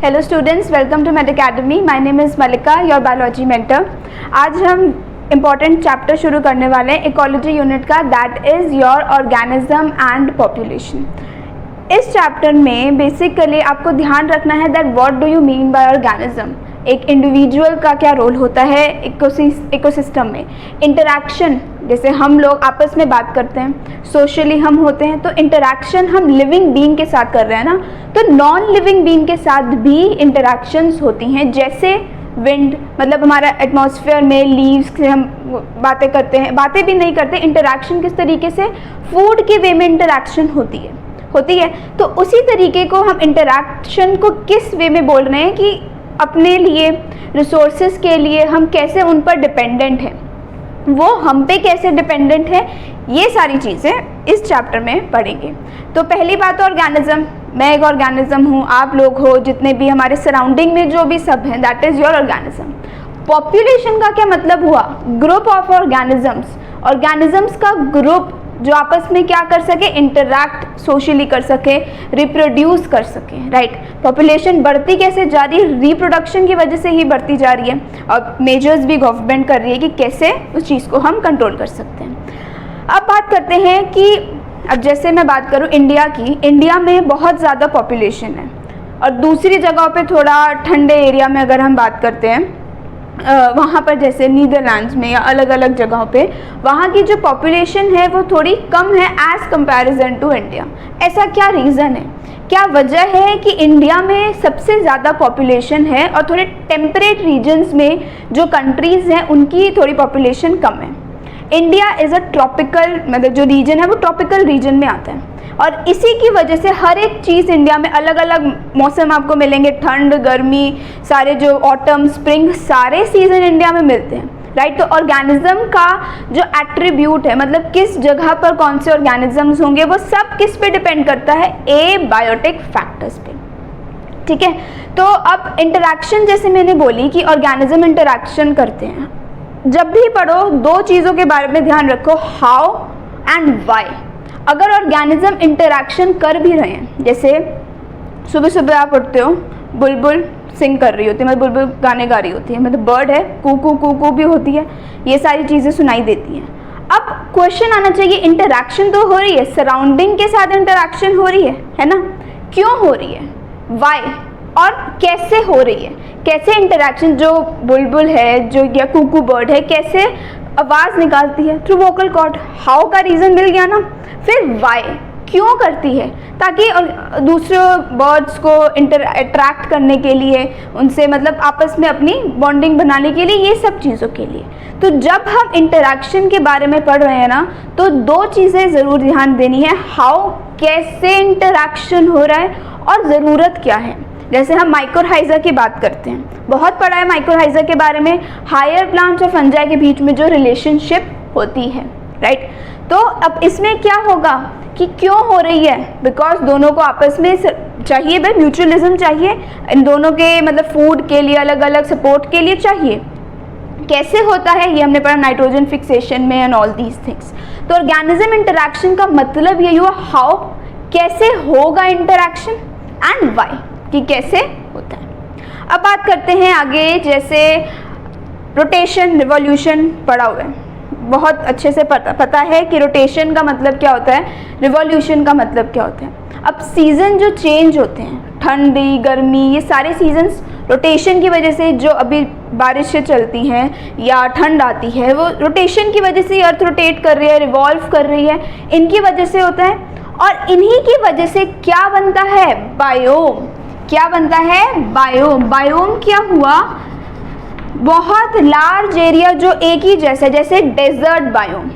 Hello students, welcome to Med Academy. My name is Malika, your biology mentor. आज हम important chapter शुरू करने वाले हैं इकोलॉजी यूनिट का, that is your organism and population. इस चैप्टर में बेसिकली आपको ध्यान रखना है that what do you mean by organism. एक इंडिविजुअल का क्या रोल होता है इकोसिस्टम में, इंटरैक्शन, जैसे हम लोग आपस में बात करते हैं, सोशली हम होते हैं, तो इंटरैक्शन हम लिविंग बीइंग के साथ कर रहे हैं ना, तो नॉन लिविंग बीइंग के साथ भी इंटरैक्शंस होती हैं। जैसे विंड, मतलब हमारा एटमॉस्फेयर में लीव्स से हम बातें करते हैं, बातें भी नहीं करते, इंटरैक्शन किस तरीके से, फूड के वे में इंटरैक्शन होती है। तो उसी तरीके को हम इंटरैक्शन को किस वे में बोल रहे हैं कि अपने लिए, रिसोर्सेज के लिए हम कैसे उन पर डिपेंडेंट हैं, वो हम पे कैसे डिपेंडेंट है, ये सारी चीज़ें इस चैप्टर में पढ़ेंगे। तो पहली बात ऑर्गेनिज्म, मैं एक ऑर्गेनिज्म हूँ, आप लोग हो, जितने भी हमारे सराउंडिंग में जो भी सब हैं, that is your organism. Population का क्या मतलब हुआ, ग्रुप ऑफ ऑर्गेनिजम्स, ऑर्गेनिजम्स का ग्रुप जो आपस में क्या कर सके, इंटरैक्ट सोशली कर सके, रिप्रोड्यूस कर सके, राइट। पॉपुलेशन बढ़ती कैसे जा रही है, रिप्रोडक्शन की वजह से ही बढ़ती जा रही है, और मेजर्स भी गवर्नमेंट कर रही है कि कैसे उस चीज़ को हम कंट्रोल कर सकते हैं। अब बात करते हैं कि अब जैसे मैं बात करूं इंडिया की, इंडिया में बहुत ज़्यादा पॉपुलेशन है, और दूसरी जगहों पे थोड़ा ठंडे एरिया में अगर हम बात करते हैं, वहाँ पर जैसे नीदरलैंड्स में या अलग अलग जगहों पे, वहाँ की जो पॉपुलेशन है वो थोड़ी कम है एज़ कंपैरिजन टू इंडिया। ऐसा क्या रीज़न है, क्या वजह है कि इंडिया में सबसे ज़्यादा पॉपुलेशन है और थोड़े टेम्परेट रीजन्स में जो कंट्रीज़ हैं उनकी थोड़ी पॉपुलेशन कम है। इंडिया इज़ अ ट्रॉपिकल, मतलब जो रीजन है वो ट्रॉपिकल रीजन में आता है, और इसी की वजह से हर एक चीज़ इंडिया में अलग अलग मौसम आपको मिलेंगे, ठंड, गर्मी, सारे जो ऑटम, स्प्रिंग, सारे सीज़न इंडिया में मिलते हैं, राइट। तो ऑर्गेनिज्म का जो एट्रीब्यूट है, मतलब किस जगह पर कौन से ऑर्गेनिजम्स होंगे, वो सब किस पे डिपेंड करता है, एबायोटिक फैक्टर्स पे, ठीक है। तो अब इंटरैक्शन, जैसे मैंने बोली कि ऑर्गेनिज्म इंटरैक्शन करते हैं, जब भी पढ़ो दो चीज़ों के बारे में ध्यान रखो, हाउ एंड वाई। अगर ऑर्गेनिज्म इंटरैक्शन कर भी रहे हैं, जैसे सुबह सुबह आप उठते हो, बुलबुल सिंग कर रही होती है, मतलब बुलबुल गाने गा रही होती है, मतलब बर्ड है, कू कू भी होती है, ये सारी चीज़ें सुनाई देती हैं। अब क्वेश्चन आना चाहिए, इंटरैक्शन तो हो रही है, सराउंडिंग के साथ इंटरैक्शन हो रही है ना, क्यों हो रही है, वाई, और कैसे हो रही है, कैसे इंटरैक्शन, जो बुलबुल है, जो या कुकू बर्ड है, कैसे आवाज़ निकालती है, थ्रू वोकल कॉर्ड। हाउ का रीज़न मिल गया ना, फिर वाई, क्यों करती है, ताकि दूसरे बर्ड्स को अट्रैक्ट करने के लिए, उनसे मतलब आपस में अपनी बॉन्डिंग बनाने के लिए, ये सब चीज़ों के लिए। तो जब हम इंटरैक्शन के बारे में पढ़ रहे हैं ना, तो दो चीज़ें ज़रूर ध्यान देनी है, हाउ, कैसे इंटरैक्शन हो रहा है, और ज़रूरत क्या है। जैसे हम माइक्रोराइजा की बात करते हैं, बहुत पढ़ा है माइक्रोराइजा के बारे में, हायर प्लांट्स और फंजाई के बीच में जो रिलेशनशिप होती है, राइट। तो अब इसमें क्या होगा कि क्यों हो रही है, बिकॉज दोनों को आपस में चाहिए, भाई म्यूचुअलिज्म चाहिए, इन दोनों के मतलब फूड के लिए, अलग अलग सपोर्ट के लिए चाहिए। कैसे होता है ये हमने पढ़ा नाइट्रोजन फिक्सेशन में एंड ऑल दीज थिंग्स। तो ऑर्गेनिज्म इंटरैक्शन का मतलब ये हुआ हाउ, कैसे होगा इंटरैक्शन, एंड वाई, कि कैसे होता है। अब बात करते हैं आगे, जैसे रोटेशन, रिवॉल्यूशन पढ़ा हुआ है, बहुत अच्छे से पता है कि रोटेशन का मतलब क्या होता है, रिवॉल्यूशन का मतलब क्या होता है। अब सीज़न जो चेंज होते हैं, ठंडी, गर्मी, ये सारे सीजन्स रोटेशन की वजह से, जो अभी बारिशें चलती हैं या ठंड आती है, वो रोटेशन की वजह से अर्थ रोटेट कर रही है, रिवॉल्व कर रही है, इनकी वजह से होता है। और इन्हीं की वजह से क्या बनता है, बायोम। क्या बनता है, बायोम। बायोम क्या हुआ, बहुत लार्ज एरिया जो एक ही जैसे, जैसे डेजर्ट बायोम।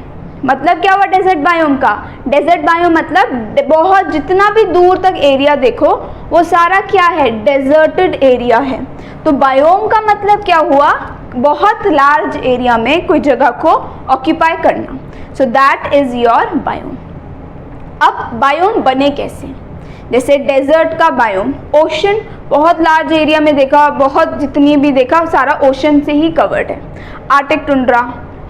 मतलब क्या हुआ डेजर्ट बायोम का, डेजर्ट बायोम मतलब बहुत, जितना भी दूर तक एरिया देखो वो सारा क्या है, डेजर्टेड एरिया है। तो बायोम का मतलब क्या हुआ, बहुत लार्ज एरिया में कोई जगह को ऑक्यूपाई करना। So that is your biome. अब बायोम बने कैसे, जैसे डेजर्ट का बायोम, ओशन, बहुत लार्ज एरिया में देखा, बहुत जितनी भी देखा सारा ओशन से ही कवर्ड है। आर्टिक टुंड्रा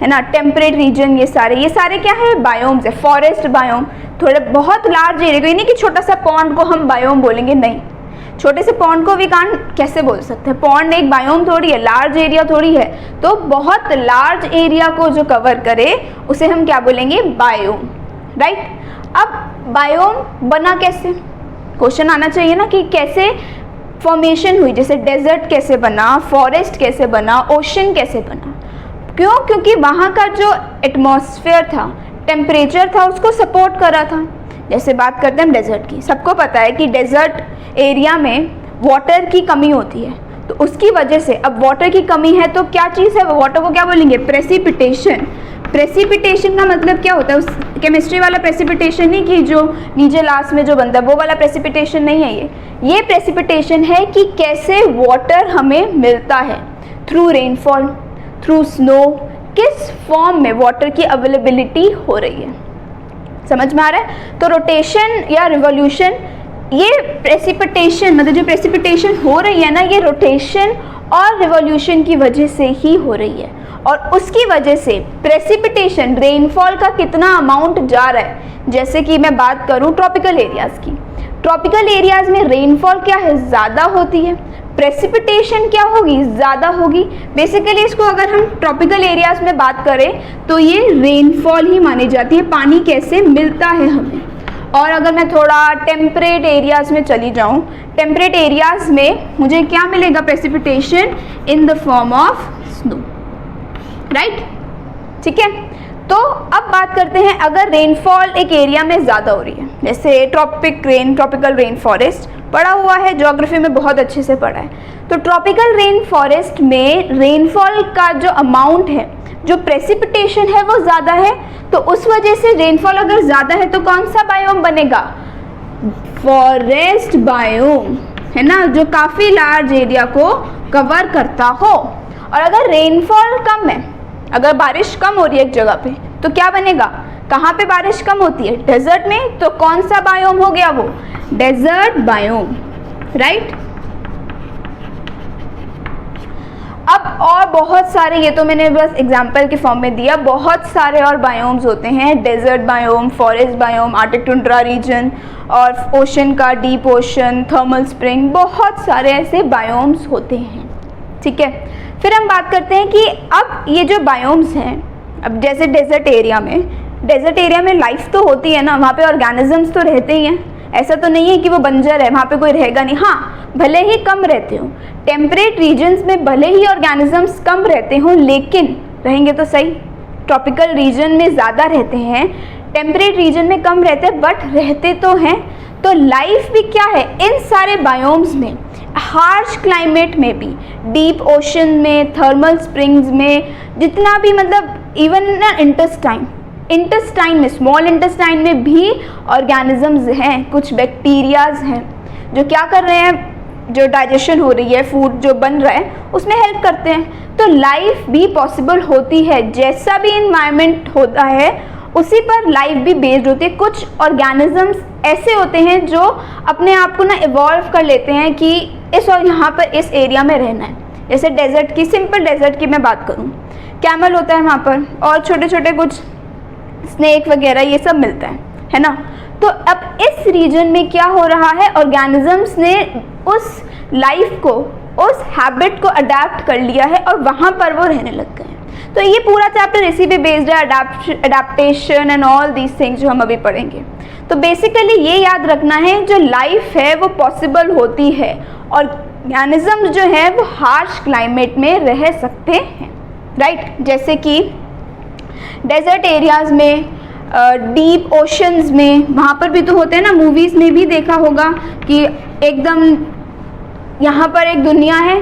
है ना, टेम्परेट रीजन, ये सारे क्या है, बायोम्स है। फॉरेस्ट बायोम, थोड़े बहुत लार्ज एरिया को, ये नहीं कि छोटा सा पॉन्ड को हम बायोम बोलेंगे, नहीं, छोटे से पॉन्ड को वी कांट कैसे बोल सकते हैं, पॉन्ड एक बायोम थोड़ी है, लार्ज एरिया थोड़ी है, तो बहुत लार्ज एरिया को जो कवर करे उसे हम क्या बोलेंगे, बायोम, राइट। अब बायोम बना कैसे, क्वेश्चन आना चाहिए ना कि कैसे फॉर्मेशन हुई, जैसे डेजर्ट कैसे बना, फॉरेस्ट कैसे बना, ओशन कैसे बना, क्यों, क्योंकि वहाँ का जो एटमॉस्फेयर था, टेम्परेचर था, उसको सपोर्ट कर रहा था। जैसे बात करते हैं हम डेजर्ट की, सबको पता है कि डेजर्ट एरिया में वाटर की कमी होती है, तो उसकी वजह से अब वाटर की कमी है तो क्या चीज़ है, वाटर को क्या बोलेंगे, प्रेसिपिटेशन। प्रेसिपिटेशन का मतलब क्या होता है, उस केमिस्ट्री वाला प्रेसिपिटेशन नहीं कि जो नीचे लास्ट में जो बनता है वो वाला प्रेसिपिटेशन नहीं है, ये प्रेसिपिटेशन है कि कैसे वाटर हमें मिलता है, थ्रू रेनफॉल, थ्रू स्नो, किस फॉर्म में वाटर की अवेलेबिलिटी हो रही है, समझ में आ रहा है। तो रोटेशन या रिवॉल्यूशन, ये प्रेसिपिटेशन मतलब जो प्रेसिपिटेशन हो रही है ना, ये रोटेशन और रिवॉल्यूशन की वजह से ही हो रही है, और उसकी वजह से प्रेसिपिटेशन, रेनफॉल का कितना अमाउंट जा रहा है। जैसे कि मैं बात करूं ट्रॉपिकल एरियाज़ की, ट्रॉपिकल एरियाज़ में रेनफॉल क्या है, ज़्यादा होती है, प्रेसिपिटेशन क्या होगी, ज़्यादा होगी। बेसिकली इसको अगर हम ट्रॉपिकल एरियाज़ में बात करें तो ये रेनफॉल ही मानी जाती है, पानी कैसे मिलता है हमें। और अगर मैं थोड़ा टेम्परेट एरियाज़ में चली जाऊँ, टेम्परेट एरियाज़ में मुझे क्या मिलेगा, precipitation in the form of snow, right, ठीक है। तो अब बात करते हैं, अगर रेनफॉल एक एरिया में ज़्यादा हो रही है, जैसे ट्रॉपिकल रेन फॉरेस्ट पढ़ा हुआ है, ज्योग्राफी में बहुत अच्छे से पढ़ा है, तो ट्रॉपिकल रेन फॉरेस्ट में रेनफॉल का जो अमाउंट है, जो प्रेसिपिटेशन है वो ज़्यादा है, तो उस वजह से रेनफॉल अगर ज़्यादा है तो कौन सा बायोम बनेगा, फॉरेस्ट बायोम, है ना, जो काफ़ी लार्ज एरिया को कवर करता हो। और अगर रेनफॉल कम है, अगर बारिश कम हो रही है एक जगह पे, तो क्या बनेगा, कहाँ पे बारिश कम होती है, डेजर्ट में, तो कौन सा बायोम हो गया वो, डेजर्ट बायोम, राइट। अब और बहुत सारे, ये तो मैंने बस एग्जांपल के फॉर्म में दिया, बहुत सारे और बायोम्स होते हैं, desert biome, forest biome, arctic tundra region, और ओशन का डीप ओशन, थर्मल स्प्रिंग, बहुत सारे ऐसे बायोम्स होते हैं, ठीक है। फिर हम बात करते हैं कि अब ये जो बायोम्स हैं, अब जैसे डेजर्ट एरिया में लाइफ तो होती है ना, वहाँ पे ऑर्गेनिजम्स तो रहते ही हैं, ऐसा तो नहीं है कि वो बंजर है, वहाँ पे कोई रहेगा नहीं, हाँ भले ही कम रहते हो, टेम्परेट रीजन्स में भले ही ऑर्गेनिजम्स कम रहते हों, लेकिन रहेंगे तो सही, ट्रॉपिकल रीजन में ज़्यादा रहते हैं, टेम्परेट रीजन में कम रहते हैं, बट रहते तो हैं। तो लाइफ भी क्या है इन सारे बायोम्स में, हार्श क्लाइमेट में भी, डीप ओशन में, थर्मल स्प्रिंग्स में, जितना भी मतलब इवन ना इंटेस्टाइन में, स्मॉल इंटेस्टाइन में भी ऑर्गेनिजम्स हैं, कुछ बैक्टीरियाज हैं जो क्या कर रहे हैं, जो डाइजेशन हो रही है, फूड जो बन रहा है उसमें हेल्प करते हैं। तो लाइफ भी पॉसिबल होती है, जैसा भी इन्वायरमेंट होता है उसी पर लाइफ भी बेस्ड होती है। कुछ ऑर्गेनिजम्स ऐसे होते हैं जो अपने आप को ना इवॉल्व कर लेते हैं कि इस और यहाँ पर इस एरिया में रहना है। जैसे डेजर्ट की, सिंपल डेजर्ट की मैं बात करूँ, कैमल होता है वहाँ पर, और छोटे छोटे कुछ स्नेक वगैरह ये सब मिलता है ना। तो अब इस रीजन में क्या हो रहा है, ऑर्गेनिजम्स ने उस लाइफ को, उस हैबिट को अडेप्ट कर लिया है और वहाँ पर वो रहने लग गए हैं। तो ये पूरा चैप्टर इसी पे बेस्ड है, adaptation and all these things जो हम अभी पढ़ेंगे। तो बेसिकली ये याद रखना है, जो लाइफ है वो पॉसिबल होती है, ऑर्गेनिजम्स जो है वो हार्श क्लाइमेट में रह सकते हैं, राइट। जैसे कि डेजर्ट एरियाज़ में, डीप ओशंस में, वहाँ पर भी तो होते हैं ना, मूवीज़ में भी देखा होगा कि एकदम यहाँ पर एक दुनिया है,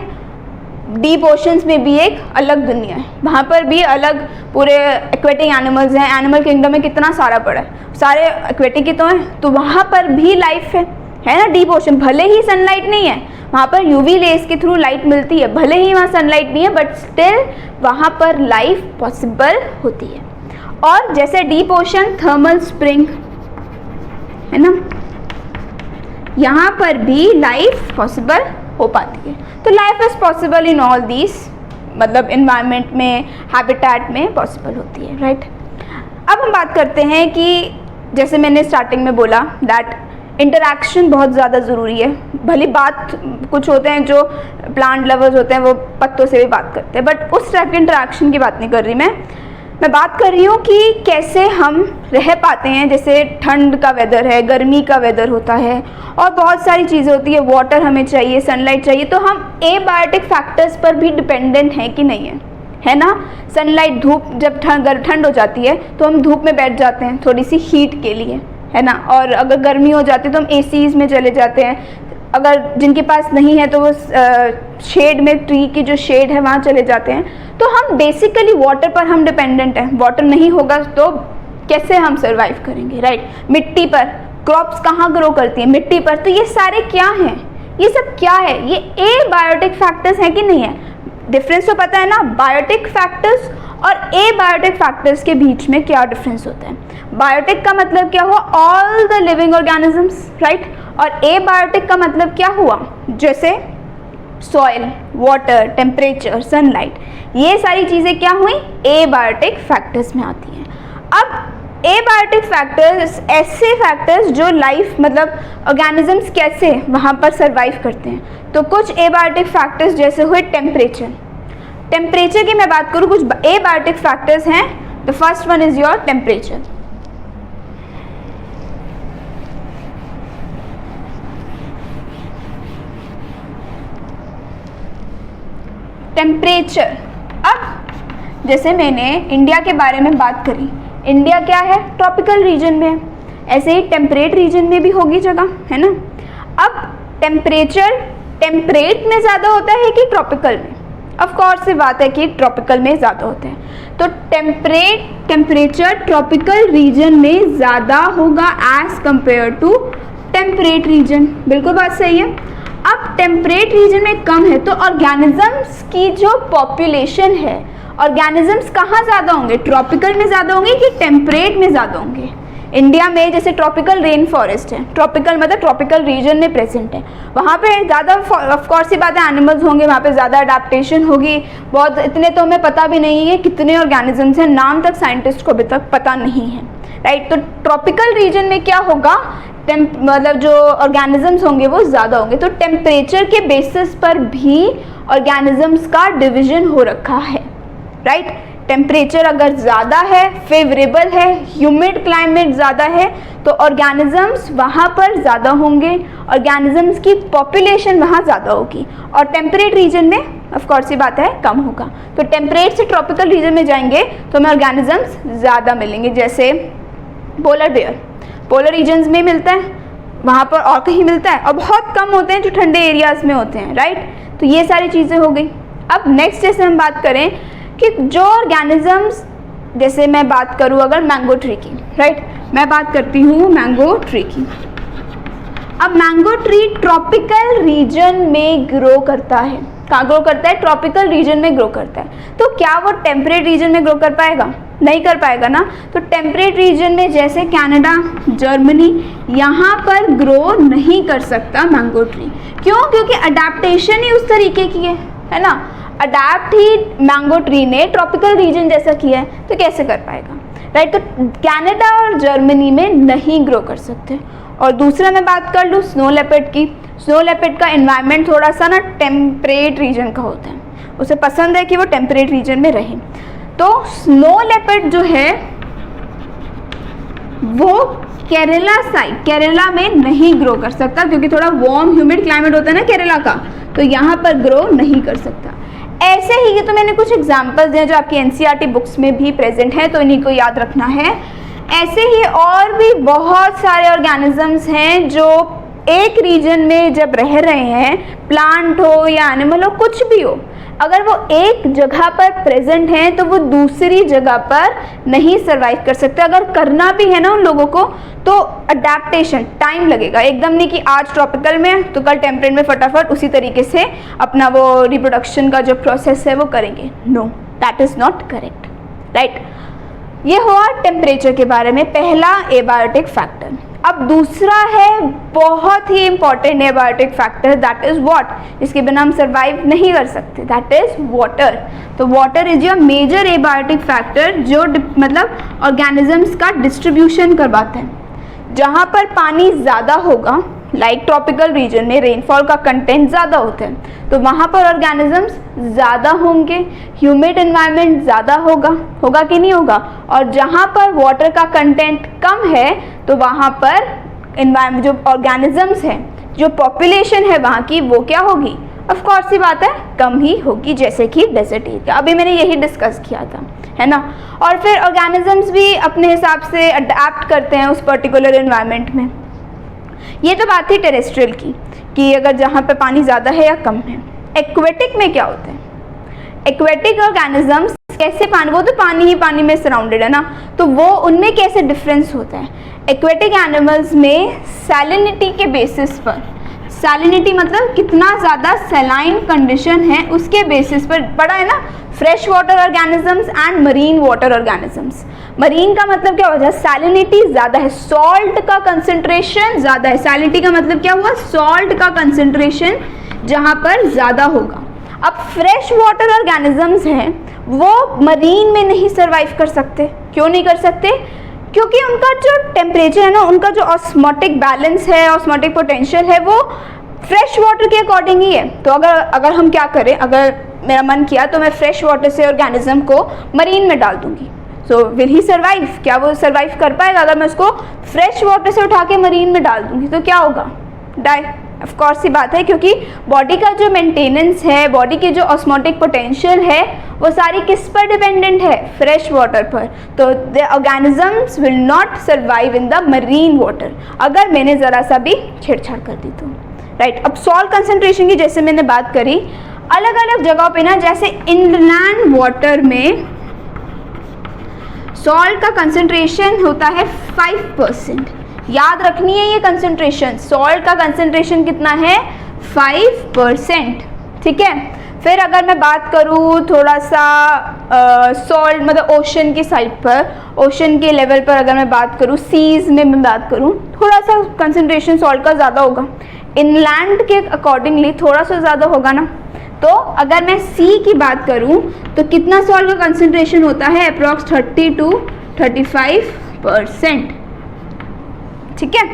डीप ओशंस में भी एक अलग दुनिया है, वहाँ पर भी अलग पूरे एक्वेटिक एनिमल्स हैं। एनिमल किंगडम में कितना सारा पड़ा है, सारे एक्वेटिक ही तो हैं, तो वहाँ पर भी लाइफ है ना। डीप ओशन, भले ही सनलाइट नहीं है वहाँ पर, यूवी रेस के थ्रू लाइट मिलती है, भले ही वहाँ सनलाइट नहीं है, बट स्टिल वहाँ पर लाइफ पॉसिबल होती है। और जैसे डीप ओशन, थर्मल स्प्रिंग है ना, यहाँ पर भी लाइफ पॉसिबल हो पाती है। तो life is possible in all these, मतलब इन्वायरमेंट में, हैबिटेट में पॉसिबल होती है, राइट। अब हम बात करते हैं कि जैसे मैंने स्टार्टिंग में बोला दैट इंटरैक्शन बहुत ज़्यादा ज़रूरी है। भली बात, कुछ होते हैं जो प्लांट लवर्स होते हैं वो पत्तों से भी बात करते हैं, बट उस टाइप के इंटरैक्शन की बात नहीं कर रही मैं बात कर रही हूँ कि कैसे हम रह पाते हैं। जैसे ठंड का वेदर है, गर्मी का वेदर होता है और बहुत सारी चीज़ें होती है, वाटर हमें चाहिए, सनलाइट चाहिए, तो हम एबायोटिक फैक्टर्स पर भी डिपेंडेंट हैं कि नहीं है ना। सनलाइट, धूप, जब ठंड हो जाती है तो हम धूप में बैठ जाते हैं थोड़ी सी हीट के लिए, है ना। और अगर गर्मी हो जाती है तो हम एसीज़ में चले जाते हैं। अगर जिनके पास नहीं है तो वो शेड में, ट्री की जो शेड है वहाँ चले जाते हैं। तो हम बेसिकली वाटर पर हम डिपेंडेंट हैं। वाटर नहीं होगा तो कैसे हम सर्वाइव करेंगे, राइट। मिट्टी पर, क्रॉप्स कहाँ ग्रो करती हैं, मिट्टी पर। तो ये सारे क्या हैं, ये सब क्या है, ये एबायोटिक फैक्टर्स हैं कि नहीं है। डिफरेंस तो पता है ना, बायोटिक फैक्टर्स और एबायोटिक फैक्टर्स के बीच में क्या डिफरेंस होता है। बायोटिक का मतलब क्या हुआ, all the living organisms, right. और एबायोटिक का मतलब क्या हुआ, जैसे सॉइल, वाटर, टेम्परेचर, सनलाइट, ये सारी चीज़ें क्या हुई, एबायोटिक फैक्टर्स में आती हैं। अब एबायोटिक फैक्टर्स ऐसे फैक्टर्स जो लाइफ, मतलब ऑर्गेनिजम्स कैसे वहाँ पर सर्वाइव करते हैं। तो कुछ एबायोटिक फैक्टर्स जैसे हुए टेम्परेचर की मैं बात करूँ, कुछ एबायोटिक फैक्टर्स हैं। The first one is your temperature. Temperature, अब जैसे मैंने इंडिया के बारे में बात करी, इंडिया क्या है, ट्रॉपिकल रीजन में है, ऐसे ही टेम्परेट रीजन में भी होगी जगह, है ना। अब टेम्परेचर टेम्परेट में ज़्यादा होता है कि ट्रॉपिकल में, ऑफ कोर्स से बात है कि ट्रॉपिकल में ज़्यादा होता है। तो टेम्परेचर ट्रॉपिकल रीजन में ज़्यादा होगा as compare to temperate region, बिल्कुल बात सही है। अब टेम्परेट रीजन में कम है तो ऑर्गेनिजम्स की जो पॉपुलेशन है, ऑर्गेनिजम्स कहाँ ज़्यादा होंगे, ट्रॉपिकल में ज़्यादा होंगे कि टेम्परेट में ज़्यादा होंगे। इंडिया में जैसे ट्रॉपिकल रेन फॉरेस्ट है, ट्रॉपिकल मतलब ट्रॉपिकल रीजन में प्रेजेंट है, वहाँ पे ज़्यादा ऑफकोर्स ही बात है एनिमल्स होंगे, वहाँ पे ज़्यादा अडेप्टेशन होगी। बहुत, इतने तो हमें पता भी नहीं है कितने ऑर्गेनिजम्स हैं, नाम तक साइंटिस्ट को अभी तक पता नहीं है, राइट। तो ट्रॉपिकल रीजन में क्या होगा, मतलब जो ऑर्गेनिजम्स होंगे वो ज़्यादा होंगे। तो टेम्परेचर के बेसिस पर भी ऑर्गेनिजम्स का डिवीजन हो रखा है, राइट। टेम्परेचर अगर ज़्यादा है, फेवरेबल है, ह्यूमिड क्लाइमेट ज़्यादा है तो ऑर्गेनिजम्स वहाँ पर ज़्यादा होंगे, ऑर्गेनिजम्स की पॉपुलेशन वहाँ ज़्यादा होगी। और टेम्परेट रीजन में ऑफ कोर्स ये बात है कम होगा। तो टेम्परेट से ट्रॉपिकल रीजन में जाएंगे तो हमें ऑर्गेनिजम्स ज़्यादा मिलेंगे। जैसे पोलर बेयर, पोलर रीजन्स में मिलता है, वहाँ पर और कहीं मिलता है, और बहुत कम होते हैं जो ठंडे एरियाज़ में होते हैं, राइट। तो ये सारी चीज़ें हो गई। अब नेक्स्ट जैसे हम बात करें कि जो ऑर्गेनिजम्स, जैसे मैं बात करूँ अगर मैंगो ट्री की, राइट, मैं बात करती हूँ मैंगो ट्री की। अब मैंगो ट्री ट्रॉपिकल रीजन में ग्रो करता है, कहाँ ग्रो करता है, ट्रॉपिकल रीजन में ग्रो करता है। तो क्या वो टेम्परेट रीजन में ग्रो कर पाएगा, नहीं कर पाएगा ना। तो टेम्परेट रीजन में जैसे कनाडा, जर्मनी, यहाँ पर ग्रो नहीं कर सकता मैंगो ट्री। क्यों, क्योंकि अडेप्टेशन ही उस तरीके की है ना। अडेप्ट ही मैंगो ट्री ने ट्रॉपिकल रीजन जैसा किया है, तो कैसे कर पाएगा, राइट। तो कनाडा और जर्मनी में नहीं ग्रो कर सकते। और दूसरा मैं बात कर लूँ स्नो लेपर्ड की। स्नो लेपर्ड का एनवायरनमेंट थोड़ा सा ना टेम्परेट रीजन का होता है, उसे पसंद है कि वो टेम्परेट रीजन में रहे। तो स्नो लेपर्ड जो है वो केरला साइड, केरला में नहीं ग्रो कर सकता क्योंकि थोड़ा वार्म ह्यूमिड क्लाइमेट होता है ना केरला का, तो यहाँ पर ग्रो नहीं कर सकता। ऐसे ही, ये तो मैंने कुछ एग्जांपल्स दिए जो आपकी एनसीईआरटी बुक्स में भी प्रेजेंट है, तो इन्हीं को याद रखना है। ऐसे ही और भी बहुत सारे ऑर्गेनिजम्स हैं जो एक रीजन में जब रह रहे हैं, प्लांट हो या एनिमल हो, कुछ भी हो, अगर वो एक जगह पर प्रेजेंट हैं तो वो दूसरी जगह पर नहीं सर्वाइव कर सकते। अगर करना भी है ना उन लोगों को तो अडेप्टेशन टाइम लगेगा, एकदम नहीं कि आज ट्रॉपिकल में तो कल टेम्परेट में फटाफट उसी तरीके से अपना वो रिप्रोडक्शन का जो प्रोसेस है वो करेंगे। No, that is not correct, right. ये हुआ टेम्परेचर के बारे में, पहला एबायोटिक फैक्टर। अब दूसरा है बहुत ही important abiotic factor, that is what, इसके बिना हम सर्वाइव नहीं कर सकते, दैट इज वाटर। तो water is your major abiotic factor जो मतलब ऑर्गेनिजम्स का डिस्ट्रीब्यूशन करवाता है। जहाँ पर पानी ज़्यादा होगा, लाइक ट्रॉपिकल रीजन में रेनफॉल का कंटेंट ज़्यादा होता है, तो वहाँ पर ऑर्गेनिजम्स ज़्यादा होंगे, ह्यूमिड एनवायरनमेंट ज़्यादा होगा कि नहीं होगा। और जहाँ पर वाटर का कंटेंट कम है तो वहाँ पर एनवायरनमेंट, जो ऑर्गेनिजम्स हैं, जो पॉपुलेशन है वहाँ की, वो क्या होगी, ऑफ कोर्स सी बात है, कम ही होगी, जैसे कि डेजर्ट एरिया। अभी मैंने यही डिस्कस किया था, है ना। और फिर ऑर्गेनिजम्स भी अपने हिसाब से अडेप्ट करते हैं उस पर्टिकुलर एनवायरनमेंट में। ये तो बात थी टेरेस्ट्रियल की, कि अगर जहाँ पे पानी ज़्यादा है या कम है। एक्वेटिक में क्या होता है, एक्वेटिक ऑर्गेनिजम्स कैसे पानी, वो तो पानी ही पानी में सराउंडेड है ना, तो वो उनमें कैसे डिफरेंस होता है। एक्वेटिक एनिमल्स में सैलिनिटी के बेसिस पर, सैलिनिटी मतलब कितना ज़्यादा सैलाइन कंडीशन है उसके बेसिस पर, पढ़ा है ना, fresh water organisms and marine water organisms. Marine का मतलब क्या हो जाए, सैलिनिटी ज़्यादा है, सॉल्ट का कंसंट्रेशन ज़्यादा है। सैलिनिटी का मतलब क्या हुआ, सॉल्ट का कंसंट्रेशन जहाँ पर ज़्यादा होगा। अब फ्रेश वाटर ऑर्गेनिजम्स हैं वो मरीन में नहीं सर्वाइव कर सकते। क्यों नहीं कर सकते, क्योंकि उनका जो टेम्परेचर है ना, उनका जो ऑस्मोटिक बैलेंस है, ऑस्मोटिक पोटेंशियल है, वो फ्रेश वाटर के अकॉर्डिंग ही है। तो अगर हम क्या करें, अगर मेरा मन किया तो मैं फ्रेश वाटर से ऑर्गेनिज्म को मरीन में डाल दूंगी, सो विल ही सर्वाइव, क्या वो सर्वाइव कर पाएगा। अगर मैं उसको फ्रेश वाटर से उठा के मरीन में डाल दूंगी तो क्या होगा, डाई। ऑफ कोर्स सी बात है, क्योंकि बॉडी का जो मेंटेनेंस है, बॉडी की जो ऑस्मोटिक पोटेंशियल है, वो सारी किस पर डिपेंडेंट है, फ्रेश वाटर पर। तो the organisms will not survive in the marine water, अगर मैंने ज़रा सा भी छेड़छाड़ कर दी तो, राइट। अब सॉल्ट कंसंट्रेशन की जैसे मैंने बात करी, अलग अलग जगहों पे ना, जैसे इनलैंड वाटर में सॉल्ट का कंसंट्रेशन होता है 5%। याद रखनी है ये कंसंट्रेशन, सॉल्ट का कंसंट्रेशन कितना है, 5%, ठीक है। फिर अगर मैं बात करूँ थोड़ा सा सॉल्ट मतलब ओशन की साइड पर, ओशन के लेवल पर अगर मैं बात करूँ, सीज में मैं बात करूँ, थोड़ा सा कंसंट्रेशन सॉल्ट का ज़्यादा होगा, इनलैंड के अकॉर्डिंगली थोड़ा सा ज़्यादा होगा ना। तो अगर मैं सी की बात करूं तो कितना सॉल्ट का कंसंट्रेशन होता है, अप्रॉक्स 30 to 35%, ठीक है,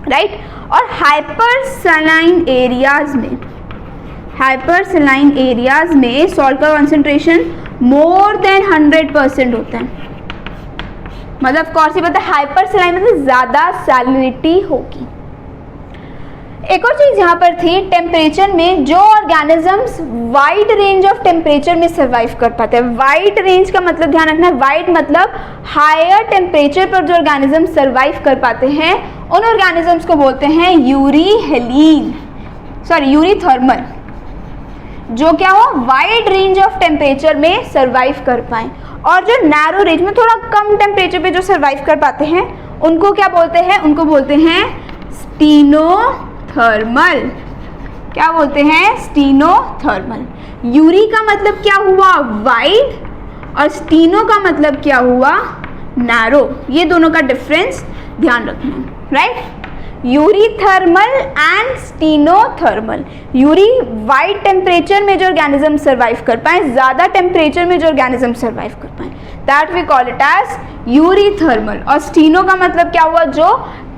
राइट। और हाइपर सलाइन एरियाज में सॉल्ट का कंसंट्रेशन मोर देन 100% होता है। मतलब कौन सी बात है, हाइपर सलाइन मतलब ज़्यादा सैलिनिटी होगी। एक और चीज़ यहाँ पर थी, टेम्परेचर में जो organisms wide range of temperature में सर्वाइव कर पाते हैं। वाइड रेंज का मतलब ध्यान रखना है, वाइड मतलब हायर टेम्परेचर पर जो ऑर्गेनिजम्स सर्वाइव कर पाते हैं उन ऑर्गेनिजम्स को बोलते हैं यूरीथर्मल। जो क्या हो, वाइड रेंज ऑफ टेम्परेचर में सर्वाइव कर पाए। और जो नैरो रेंज में थोड़ा कम टेम्परेचर पे जो सर्वाइव कर पाते हैं उनको क्या बोलते हैं, उनको बोलते हैं स्टीनोथर्मल। क्या बोलते हैं, स्टीनोथर्मल। यूरी का मतलब क्या हुआ, वाइड, और स्टीनो का मतलब क्या हुआ, नैरो। ये दोनों का डिफरेंस ध्यान रखना, right. Eurythermal and stenothermal. Yuri wide temperature में जो ऑर्गेनिज्म सर्वाइव कर पाए, ज़्यादा टेम्परेचर में जो ऑर्गेनिज्म सर्वाइव कर पाए, that we call it as eurythermal. और स्टीनो का मतलब क्या हुआ, जो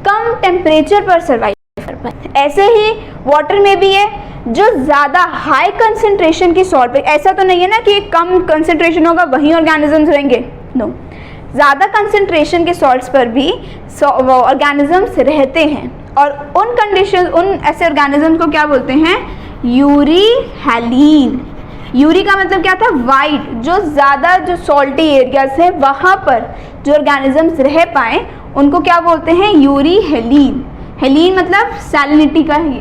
कम टेम्परेचर पर सर्वाइव कर पाए। ऐसे ही वाटर में भी है, जो ज़्यादा हाई कंसंट्रेशन की सॉल्ट पे, ऐसा तो नहीं है ना कि कम कंसंट्रेशन होगा वहीं ऑर्गेनिजम्स रहेंगे, नो। ज़्यादा कंसंट्रेशन के सॉल्ट्स पर भी ऑर्गेनिजम्स रहते हैं, और उन कंडीशन, उन ऐसे ऑर्गेनिजम्स को क्या बोलते हैं, यूरीहैलीन। यूरी का मतलब क्या था, वाइड, जो ज़्यादा जो सॉल्टी एरियाज है वहाँ पर जो ऑर्गेनिजम्स रह पाए उनको क्या बोलते हैं, यूरीहैलीन। हेलीन मतलब सैलिनिटी का ही।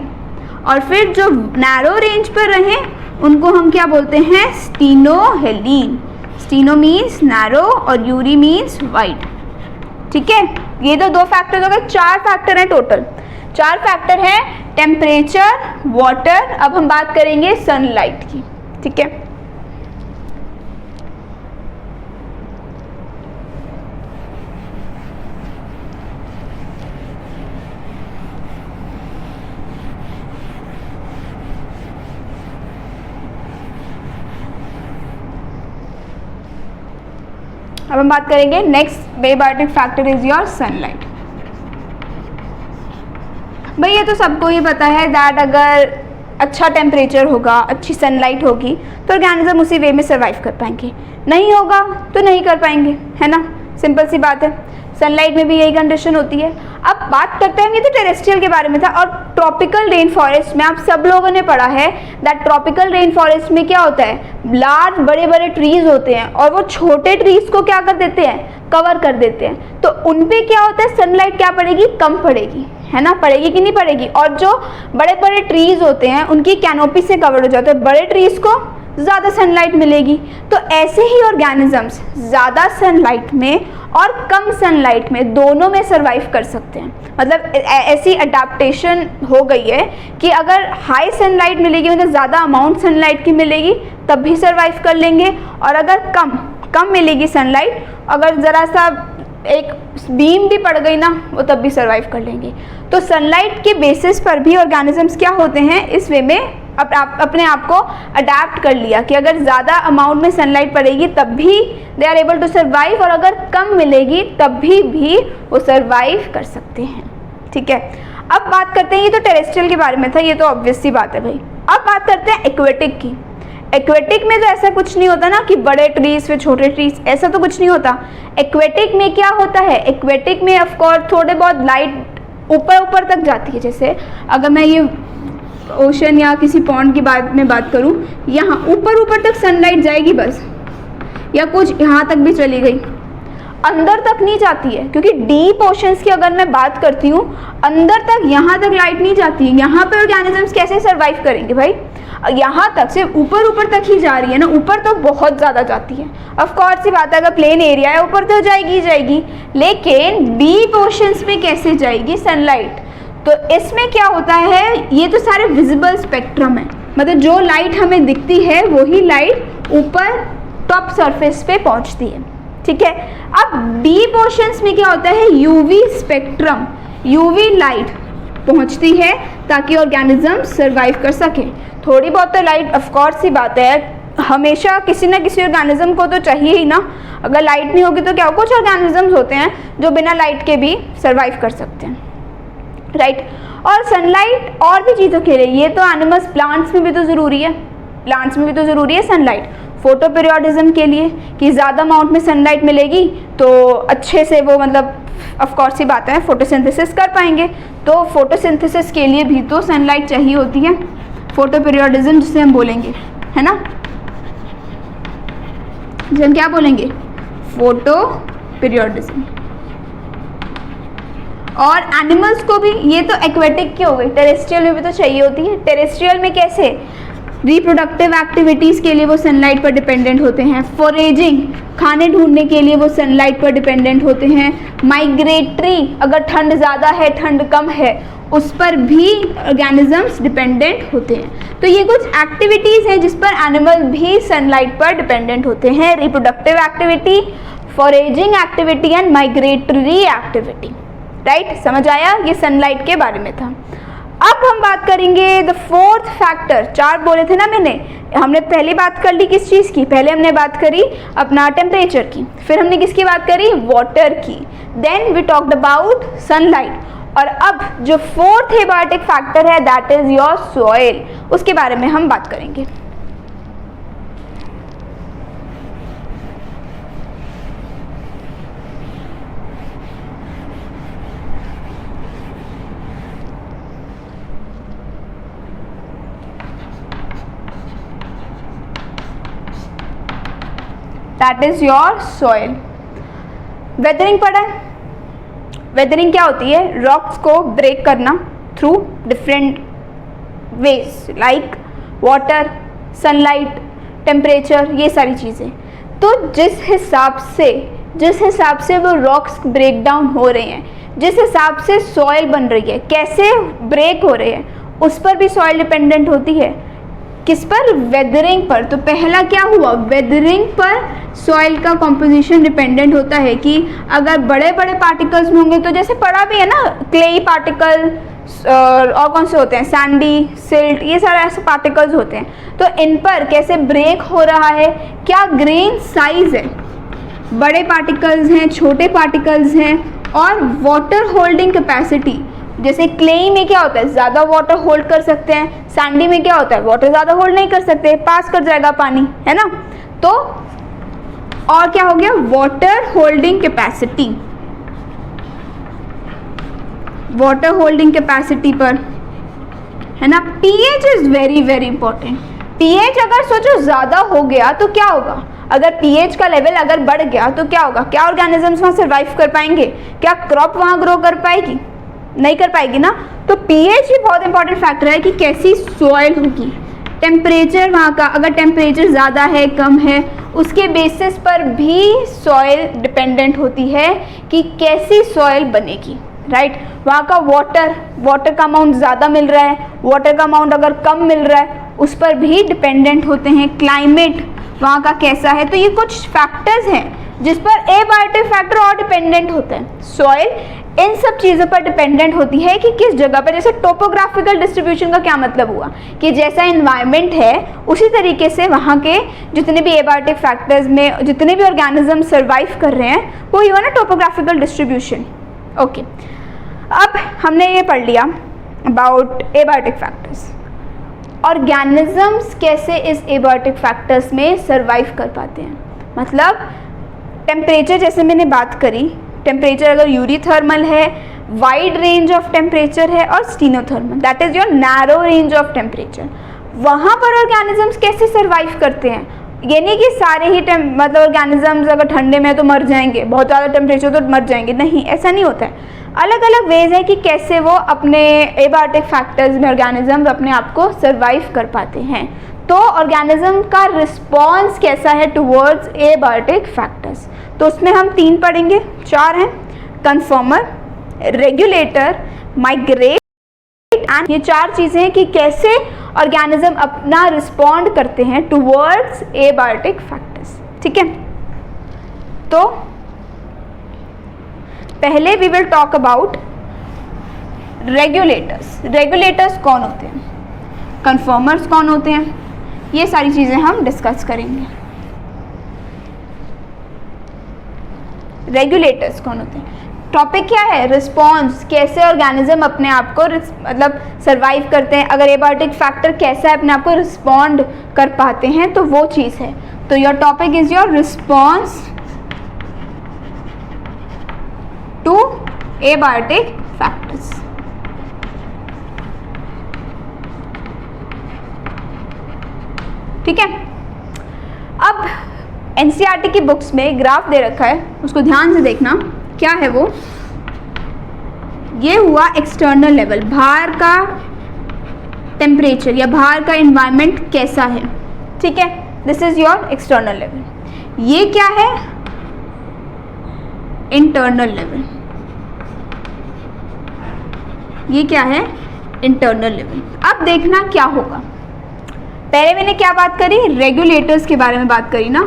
और फिर जो नैरो रेंज पर रहे उनको हम क्या बोलते हैं, स्टीनोहेलीन। स्टीनो मीन्स नैरो और यूरी मीन्स वाइड, ठीक है। ये तो दो फैक्टर हो गए, 4 फैक्टर हैं टोटल। 4 फैक्टर हैं, टेम्परेचर, वाटर, अब हम बात करेंगे सनलाइट की, ठीक है। अब हम बात करेंगे next abiotic factor is your sunlight. भाई ये तो सबको ही पता है दैट अगर अच्छा टेम्परेचर होगा, अच्छी सनलाइट होगी तो ऑर्गेनिज्म उसी वे में सर्वाइव कर पाएंगे, नहीं होगा तो नहीं कर पाएंगे, है ना, सिंपल सी बात है। सनलाइट में भी यही कंडीशन होती है। अब बात करते हैं, ये तो टेरेस्ट्रियल के बारे में था। और ट्रॉपिकल रेन फॉरेस्ट में आप सब लोगों ने पढ़ा है दैट ट्रॉपिकल रेन फॉरेस्ट में क्या होता है, लार्ज बड़े बड़े ट्रीज होते हैं और वो छोटे ट्रीज को क्या कर देते हैं, कवर कर देते हैं। तो उन पे क्या होता है, सनलाइट क्या पड़ेगी, कम पड़ेगी, है ना, पड़ेगी कि नहीं पड़ेगी। और जो बड़े बड़े ट्रीज होते हैं उनकी कैनोपी से कवर हो जाते हैं, बड़े ट्रीज को ज़्यादा सनलाइट मिलेगी। तो ऐसे ही ऑर्गेनिजम्स ज़्यादा सनलाइट में और कम सनलाइट में दोनों में सर्वाइव कर सकते हैं। मतलब ऐसी अडेप्टेशन हो गई है कि अगर हाई सनलाइट मिलेगी, मतलब ज़्यादा अमाउंट सनलाइट की मिलेगी तब भी सर्वाइव कर लेंगे, और अगर कम मिलेगी सनलाइट, अगर ज़रा सा एक बीम भी पड़ गई ना, वो तब भी सर्वाइव कर लेंगे। तो सनलाइट के बेसिस पर भी ऑर्गेनिजम्स क्या होते हैं, इस वे में अपने आप को अडेप्ट कर लिया कि अगर ज़्यादा अमाउंट में सनलाइट पड़ेगी तब भी they are able to survive, और अगर कम मिलेगी तब भी वो सर्वाइव कर सकते हैं। ठीक है, अब बात करते हैं, ये तो टेरेस्ट्रियल के बारे में था, ये तो ऑब्वियस सी बात है भाई। अब बात करते हैं एक्वेटिक की। एक्वेटिक में तो ऐसा कुछ नहीं होता ना कि बड़े ट्रीज फिर छोटे ट्रीज, ऐसा तो कुछ नहीं होता। एक्वेटिक में क्या होता है, एक्वेटिक में ऑफकोर्स थोड़े बहुत लाइट ऊपर तक जाती है। जैसे अगर मैं ये ओशन या किसी पॉन्ड की बात करूं, यहाँ ऊपर तक सनलाइट जाएगी बस, या कुछ यहाँ तक भी चली गई, अंदर तक नहीं जाती है। क्योंकि डीप ओशंस की अगर मैं बात करती हूँ, अंदर तक यहाँ तक लाइट नहीं जाती है। यहाँ पे ऑर्गेनिजम्स कैसे सर्वाइव करेंगे भाई, यहाँ तक सिर्फ ऊपर तक ही जा रही है ना, ऊपर तो बहुत ज़्यादा जाती है। ऑफ कोर्स सी बात है, अगर प्लेन एरिया है ऊपर तो जाएगी, लेकिन डीप ओशंस में कैसे जाएगी सनलाइट। तो इसमें क्या होता है, ये तो सारे विजिबल स्पेक्ट्रम है, मतलब जो लाइट हमें दिखती है वही लाइट ऊपर टॉप सरफेस पे पहुंचती है। ठीक है, अब डीप ओशंस में क्या होता है, यूवी स्पेक्ट्रम, यूवी लाइट पहुंचती है ताकि ऑर्गेनिज्म सर्वाइव कर सके। थोड़ी बहुत तो लाइट ऑफ कोर्स सी बात है, हमेशा किसी ना किसी ऑर्गेनिज्म को तो चाहिए ही ना। अगर लाइट नहीं होगी तो क्या, कुछ ऑर्गेनिजम्स होते हैं जो बिना लाइट के भी सर्वाइव कर सकते हैं, राइट। और सनलाइट और भी चीज़ों के लिए, ये तो एनिमल्स, प्लांट्स में भी तो ज़रूरी है, प्लांट्स में भी तो ज़रूरी है सनलाइट। फोटो पीरियोडिज्म के लिए कि ज़्यादा अमाउंट में सनलाइट मिलेगी तो अच्छे से वो, मतलब ऑफ कोर्स ही बात है, फोटोसिंथेसिस कर पाएंगे। तो फोटोसिंथेसिस के लिए भी तो सनलाइट चाहिए होती है, फोटो पीरियोडिज्म जिसे हम बोलेंगे, है ना, जिसे हम क्या बोलेंगे, फोटो पीरियोडिज्म। और एनिमल्स को भी, ये तो एक्वेटिक की हो गई, टेरेस्ट्रियल में भी तो चाहिए होती है। टेरेस्ट्रियल में कैसे, रिप्रोडक्टिव एक्टिविटीज़ के लिए वो सनलाइट पर डिपेंडेंट होते हैं, फॉरेजिंग, खाने ढूंढने के लिए वो सनलाइट पर डिपेंडेंट होते हैं, माइग्रेटरी, अगर ठंड ज़्यादा है ठंड कम है उस पर भी ऑर्गेनिजम्स डिपेंडेंट होते हैं। तो ये कुछ एक्टिविटीज़ हैं जिस पर एनिमल भी सनलाइट पर डिपेंडेंट होते हैं, reproductive activity, foraging activity and migratory activity, right. समझ आया, ये सनलाइट के बारे में था। अब हम बात करेंगे द फोर्थ फैक्टर, 4 बोले थे ना मैंने, हमने पहले बात कर ली किस चीज़ की, पहले हमने बात करी अपना टेम्परेचर की, फिर हमने किसकी बात करी, वाटर की, then we talked about sunlight, और अब जो फोर्थ एबायोटिक फैक्टर है दैट इज योर सॉइल, उसके बारे में हम बात करेंगे। That is your soil. Weathering पढ़ा है, वेदरिंग क्या होती है, रॉक्स को ब्रेक करना through different ways like water, sunlight, temperature, ये सारी चीज़ें। तो जिस हिसाब से वो रॉक्स ब्रेक डाउन हो रहे हैं, जिस हिसाब से सॉइल बन रही है, कैसे ब्रेक हो रहे हैं, उस पर भी सॉइल डिपेंडेंट होती है। किस पर, वेदरिंग पर। तो पहला क्या हुआ, वेदरिंग पर सॉइल का कॉम्पोजिशन डिपेंडेंट होता है कि अगर बड़े बड़े पार्टिकल्स में होंगे, तो जैसे पढ़ा भी है ना, क्लेई पार्टिकल और कौन से होते हैं, सैंडी, सिल्ट, ये सारे ऐसे पार्टिकल्स होते हैं। तो इन पर कैसे ब्रेक हो रहा है, क्या ग्रेन साइज है, बड़े पार्टिकल्स हैं, छोटे पार्टिकल्स हैं, और वाटर होल्डिंग कैपेसिटी, जैसे क्लेई में क्या होता है, ज़्यादा वाटर होल्ड कर सकते हैं, सैंडी में क्या होता है, वाटर ज़्यादा होल्ड नहीं कर सकते, पास कर जाएगा पानी, है ना। तो और क्या हो गया, water holding capacity, water holding capacity पर, है ना। PH is very very important. PH अगर सोचो ज़्यादा हो गया तो क्या होगा, अगर पीएच का लेवल अगर बढ़ गया तो क्या होगा, क्या ऑर्गेनिजम्स वहाँ सर्वाइव कर पाएंगे, क्या क्रॉप वहाँ ग्रो कर पाएगी, नहीं कर पाएगी ना। तो पीएच भी बहुत इंपॉर्टेंट फैक्टर है कि कैसी सॉइल होगी, टेम्परेचर वहाँ का, अगर टेम्परेचर ज़्यादा है कम है, उसके बेसिस पर भी सॉइल डिपेंडेंट होती है कि कैसी सॉइल बनेगी, राइट। वहाँ का वाटर का अमाउंट ज़्यादा मिल रहा है, वाटर का अमाउंट अगर कम मिल रहा है, उस पर भी डिपेंडेंट होते हैं। क्लाइमेट वहाँ का कैसा है, तो ये कुछ फैक्टर्स हैं जिस पर एबायोटिक फैक्टर और डिपेंडेंट होते हैं। सॉइल इन सब चीज़ों पर डिपेंडेंट होती है कि किस जगह पर, जैसे टोपोग्राफिकल डिस्ट्रीब्यूशन का क्या मतलब हुआ कि जैसा इन्वायरमेंट है उसी तरीके से वहाँ के जितने भी एबायोटिक फैक्टर्स में जितने भी ऑर्गेनिज्म सर्वाइव कर रहे हैं वो ये हुआ ना टोपोग्राफिकल डिस्ट्रीब्यूशन। ओके, अब हमने ये पढ़ लिया अबाउट एबायोटिक फैक्टर्स। ऑर्गेनिजम्स कैसे इस एबायोटिक फैक्टर्स में सर्वाइव कर पाते हैं, मतलब टेम्परेचर, जैसे मैंने बात करी, टेम्परेचर अगर यूरीथर्मल है, वाइड रेंज ऑफ टेम्परेचर है, और stenothermal, that is your narrow range of temperature, वहाँ पर ऑर्गेनिजम्स कैसे सर्वाइव करते हैं। ये नहीं कि सारे ही मतलब ऑर्गेनिजम्स अगर ठंडे में तो मर जाएंगे, बहुत ज़्यादा टेम्परेचर तो मर जाएंगे, नहीं, ऐसा नहीं होता है। अलग अलग वेज है कि कैसे वो अपने एबायोटिक फैक्टर्स में ऑर्गेनिजम्स अपने आप को सर्वाइव कर पाते हैं। तो ऑर्गेनिज्म का रिस्पॉन्स कैसा है टुवर्ड्स एबायोटिक फैक्टर्स, तो उसमें हम 3 पढ़ेंगे, 4 हैं, कन्फर्मर, रेगुलेटर, माइग्रेट एंड, ये 4 चीज़ें हैं कि कैसे ऑर्गेनिज्म अपना रिस्पॉन्ड करते हैं टुवर्ड्स एबायोटिक फैक्टर्स, ठीक है। तो पहले we will talk about regulators. Regulators कौन होते हैं, कन्फर्मर्स कौन होते हैं, ये सारी चीज़ें हम डिस्कस करेंगे। रेगुलेटर्स कौन होते हैं, टॉपिक क्या है, रिस्पॉन्स, कैसे ऑर्गेनिज्म अपने आप को मतलब सर्वाइव करते हैं, अगर एबायोटिक फैक्टर कैसा है अपने आप को रिस्पॉन्ड कर पाते हैं, तो वो चीज़ है। तो your topic is your response to abiotic factors. ठीक है, अब एनसीईआरटी की बुक्स में ग्राफ दे रखा है, उसको ध्यान से देखना, क्या है वो, ये हुआ एक्सटर्नल लेवल, बाहर का टेम्परेचर या बाहर का एनवायरनमेंट कैसा है, ठीक है, this is your external level. ये क्या है, इंटरनल लेवल, ये क्या है, इंटरनल लेवल। अब देखना क्या होगा, पहले मैंने क्या बात करी, रेगुलेटर्स के बारे में बात करी ना,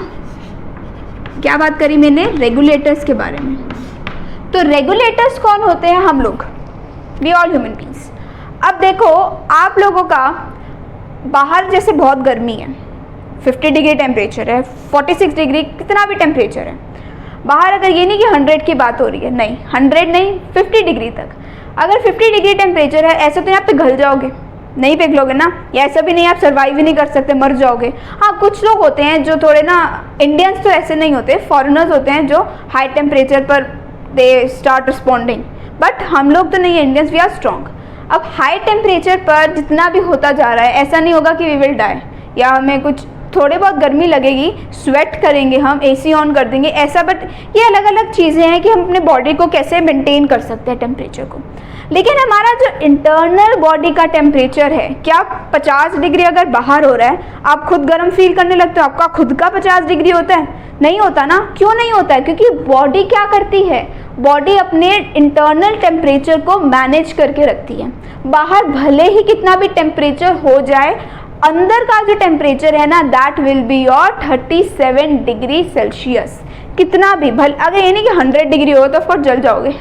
क्या बात करी मैंने, रेगुलेटर्स के बारे में। तो रेगुलेटर्स कौन होते हैं, हम लोग, वी ऑल ह्यूमन बींग्स। अब देखो आप लोगों का बाहर जैसे बहुत गर्मी है, 50 डिग्री टेम्परेचर है, 46 डिग्री, कितना भी टेम्परेचर है बाहर, अगर ये नहीं कि 100 की बात हो रही है, नहीं 100 नहीं, 50 डिग्री तक, अगर 50 डिग्री टेम्परेचर है, ऐसे तो आप पिघल जाओगे, नहीं पिघलोगे ना, या ऐसा भी नहीं आप सर्वाइव ही नहीं कर सकते, मर जाओगे। हाँ, कुछ लोग होते हैं जो थोड़े ना, इंडियंस तो ऐसे नहीं होते, फॉरेनर्स होते हैं जो हाई टेम्परेचर पर दे स्टार्ट रिस्पॉन्डिंग, बट हम लोग तो नहीं है, इंडियंस वी आर स्ट्रॉन्ग। अब हाई टेम्परेचर पर जितना भी होता जा रहा है, ऐसा नहीं होगा कि वी विल डाई, या हमें कुछ थोड़ी बहुत गर्मी लगेगी, स्वेट करेंगे हम, एसी ऑन कर देंगे ऐसा, बट ये अलग अलग चीज़ें हैं कि हम अपने बॉडी को कैसे मेंटेन कर सकते हैं टेम्परेचर को। लेकिन हमारा जो इंटरनल बॉडी का टेम्परेचर है, क्या 50 डिग्री अगर बाहर हो रहा है, आप खुद गर्म फील करने लगते हो, आपका खुद का 50 डिग्री होता है, नहीं होता ना। क्यों नहीं होता है, क्योंकि बॉडी क्या करती है, बॉडी अपने इंटरनल टेम्परेचर को मैनेज करके रखती है। बाहर भले ही कितना भी टेम्परेचर हो जाए, अंदर का जो टेम्परेचर है ना, that will be your 37 degree Celsius. कितना भी भले, अगर ये नहीं कि 100 डिग्री हो तो ऑफकोर्स जल जाओगे,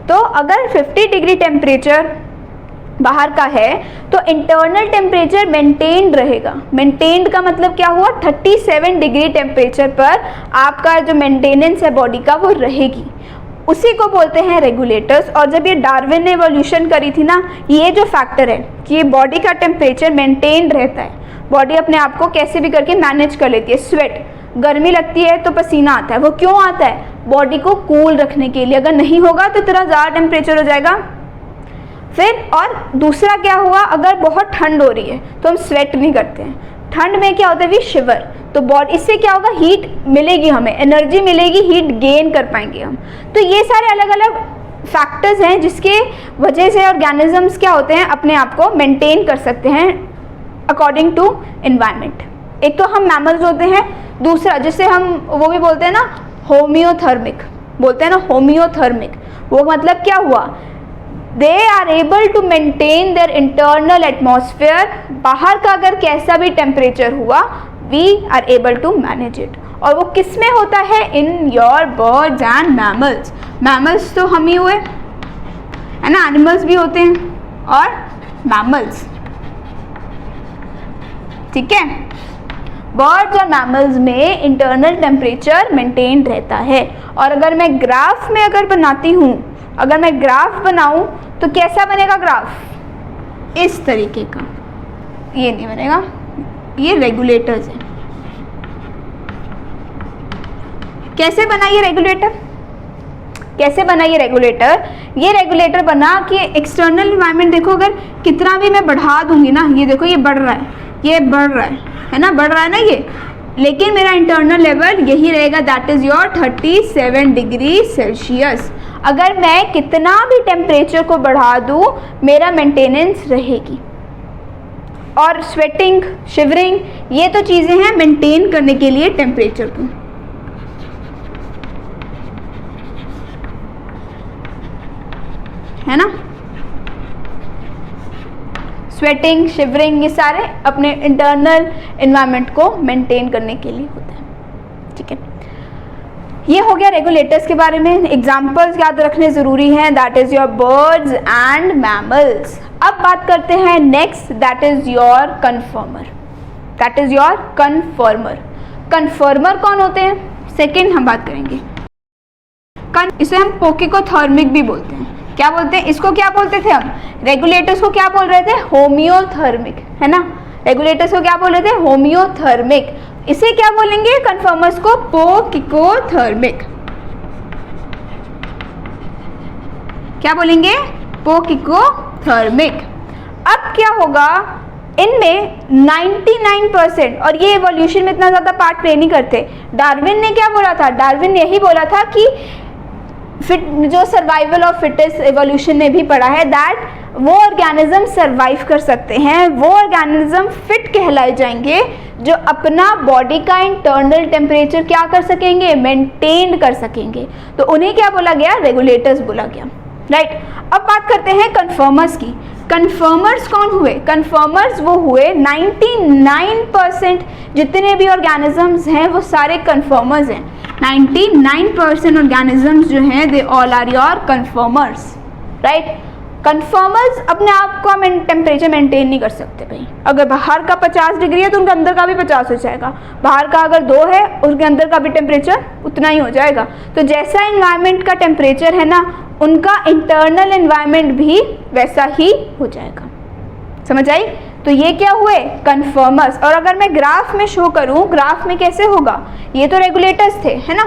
तो अगर 50 डिग्री टेम्परेचर बाहर का है तो इंटरनल टेम्परेचर मेंटेन्ड रहेगा। मेंटेन्ड का मतलब क्या हुआ, 37 डिग्री टेम्परेचर पर आपका जो मेंटेनेंस है बॉडी का वो रहेगी। उसी को बोलते हैं रेगुलेटर्स। और जब ये डार्विन ने एवोल्यूशन करी थी ना, ये जो फैक्टर है कि ये बॉडी का टेम्परेचर मेंटेन रहता है, बॉडी अपने आप को कैसे भी करके मैनेज कर लेती है। स्वेट, गर्मी लगती है तो पसीना आता है, वो क्यों आता है? बॉडी को कूल रखने के लिए। अगर नहीं होगा तो इतना ज़्यादा टेम्परेचर हो जाएगा। फिर और दूसरा क्या हुआ, अगर बहुत ठंड हो रही है तो हम स्वेट नहीं करते हैं। ठंड में क्या होता है, वी शिवर। तो बॉडी, इससे क्या होगा, हीट मिलेगी, हमें एनर्जी मिलेगी, हीट गेन कर पाएंगे हम। तो ये सारे अलग अलग फैक्टर्स हैं जिसके वजह से ऑर्गेनिजम्स क्या होते हैं, अपने आप को मेंटेन कर सकते हैं अकॉर्डिंग टू एनवायरनमेंट। एक तो हम मैमल्स होते हैं, दूसरा जिसे हम वो भी बोलते हैं ना होम्योथर्मिक, बोलते हैं ना होम्योथर्मिक। वो मतलब क्या हुआ, they are able to maintain their internal atmosphere. बाहर का अगर कैसा भी टेम्परेचर हुआ, we are able to manage it. और वो किस में होता है, in your birds and mammals. Mammals तो हम ही हुए, है ना, एनिमल्स भी होते हैं और मैमल्स, ठीक है। बर्ड्स और मैमल्स में इंटरनल टेम्परेचर मेंटेन रहता है। और अगर मैं ग्राफ में अगर बनाती हूँ, अगर मैं ग्राफ बनाऊँ तो कैसा बनेगा ग्राफ, इस तरीके का। ये नहीं बनेगा, ये रेगुलेटर्स है। कैसे बना ये रेगुलेटर, कैसे बना ये रेगुलेटर? ये रेगुलेटर बना कि एक्सटर्नल इन्वायरमेंट देखो, अगर कितना भी मैं बढ़ा दूंगी ना, ये देखो ये बढ़ रहा है, ये बढ़ रहा है ना, बढ़ रहा है ना ये, लेकिन मेरा इंटरनल लेवल यही रहेगा, that is your 37 degree Celsius. अगर मैं कितना भी टेम्परेचर को बढ़ा दूँ, मेरा मेंटेनेंस रहेगी। और स्वेटिंग, शिवरिंग, ये तो चीज़ें हैं मेंटेन करने के लिए टेम्परेचर को, है ना। स्वेटिंग, शिवरिंग, ये सारे अपने इंटरनल एनवायरनमेंट को मेंटेन करने के लिए होता है, ठीक है। ये हो गया रेगुलेटर्स के बारे में। एग्जाम्पल्स याद रखने ज़रूरी हैं, that is your birds and mammals. अब बात करते हैं next, that is your कन्फर्मर। That is your कन्फर्मर। कन्फर्मर कौन होते हैं, सेकेंड हम बात करेंगे। इसे हम पोकिकोथर्मिक भी बोलते हैं। क्या बोलते हैं इसको, क्या बोलते थे हम, रेगुलेटर्स को क्या बोल रहे थे, होम्योथर्मिक, है ना। रेगुलेटर्स को क्या बोल रहे थे, होम्योथर्मिक। इसे क्या बोलेंगे, कन्फर्मर्स को पोकिकोथर्मिक। क्या बोलेंगे, पोकिकोथर्मिक। अब क्या होगा, इनमें 99%, और ये एवोल्यूशन में इतना ज़्यादा पार्ट प्ले नहीं करते। डार्विन ने क्या बोला था, डार्विन ने यही बोला था कि फिट, जो सर्वाइवल ऑफ फिटेस्ट एवोल्यूशन ने भी पढ़ा है, दैट वो ऑर्गेनिज्म सर्वाइव कर सकते हैं, वो ऑर्गेनिज्म फिट कहलाए जाएंगे जो अपना बॉडी का इंटरनल टेम्परेचर क्या कर सकेंगे, मेंटेन कर सकेंगे। तो उन्हें क्या बोला गया, रेगुलेटर्स बोला गया, राइट। अब बात करते हैं कन्फर्मर्स की। कन्फर्मर्स कौन हुए, कन्फर्मर्स वो हुए 99% जितने भी ऑर्गेनिजम्स हैं वो सारे कन्फर्मर्स हैं। 99% ऑर्गेनिजम्स जो हैं they all are your conformers, right. Conformers अपने आप को टेम्परेचर मेंटेन नहीं कर सकते भाई। अगर बाहर का 50 डिग्री है तो उनके अंदर का भी 50 हो जाएगा, बाहर का अगर 2 है उसके अंदर का भी टेम्परेचर उतना ही हो जाएगा। तो जैसा इन्वायरमेंट का टेम्परेचर है ना, उनका इंटरनल इन्वायरमेंट भी वैसा ही हो जाएगा। समझ आई। तो ये क्या हुए, कन्फर्मर्स। और अगर मैं ग्राफ में शो करूँ, ग्राफ में कैसे होगा, ये तो रेगुलेटर्स थे, है ना।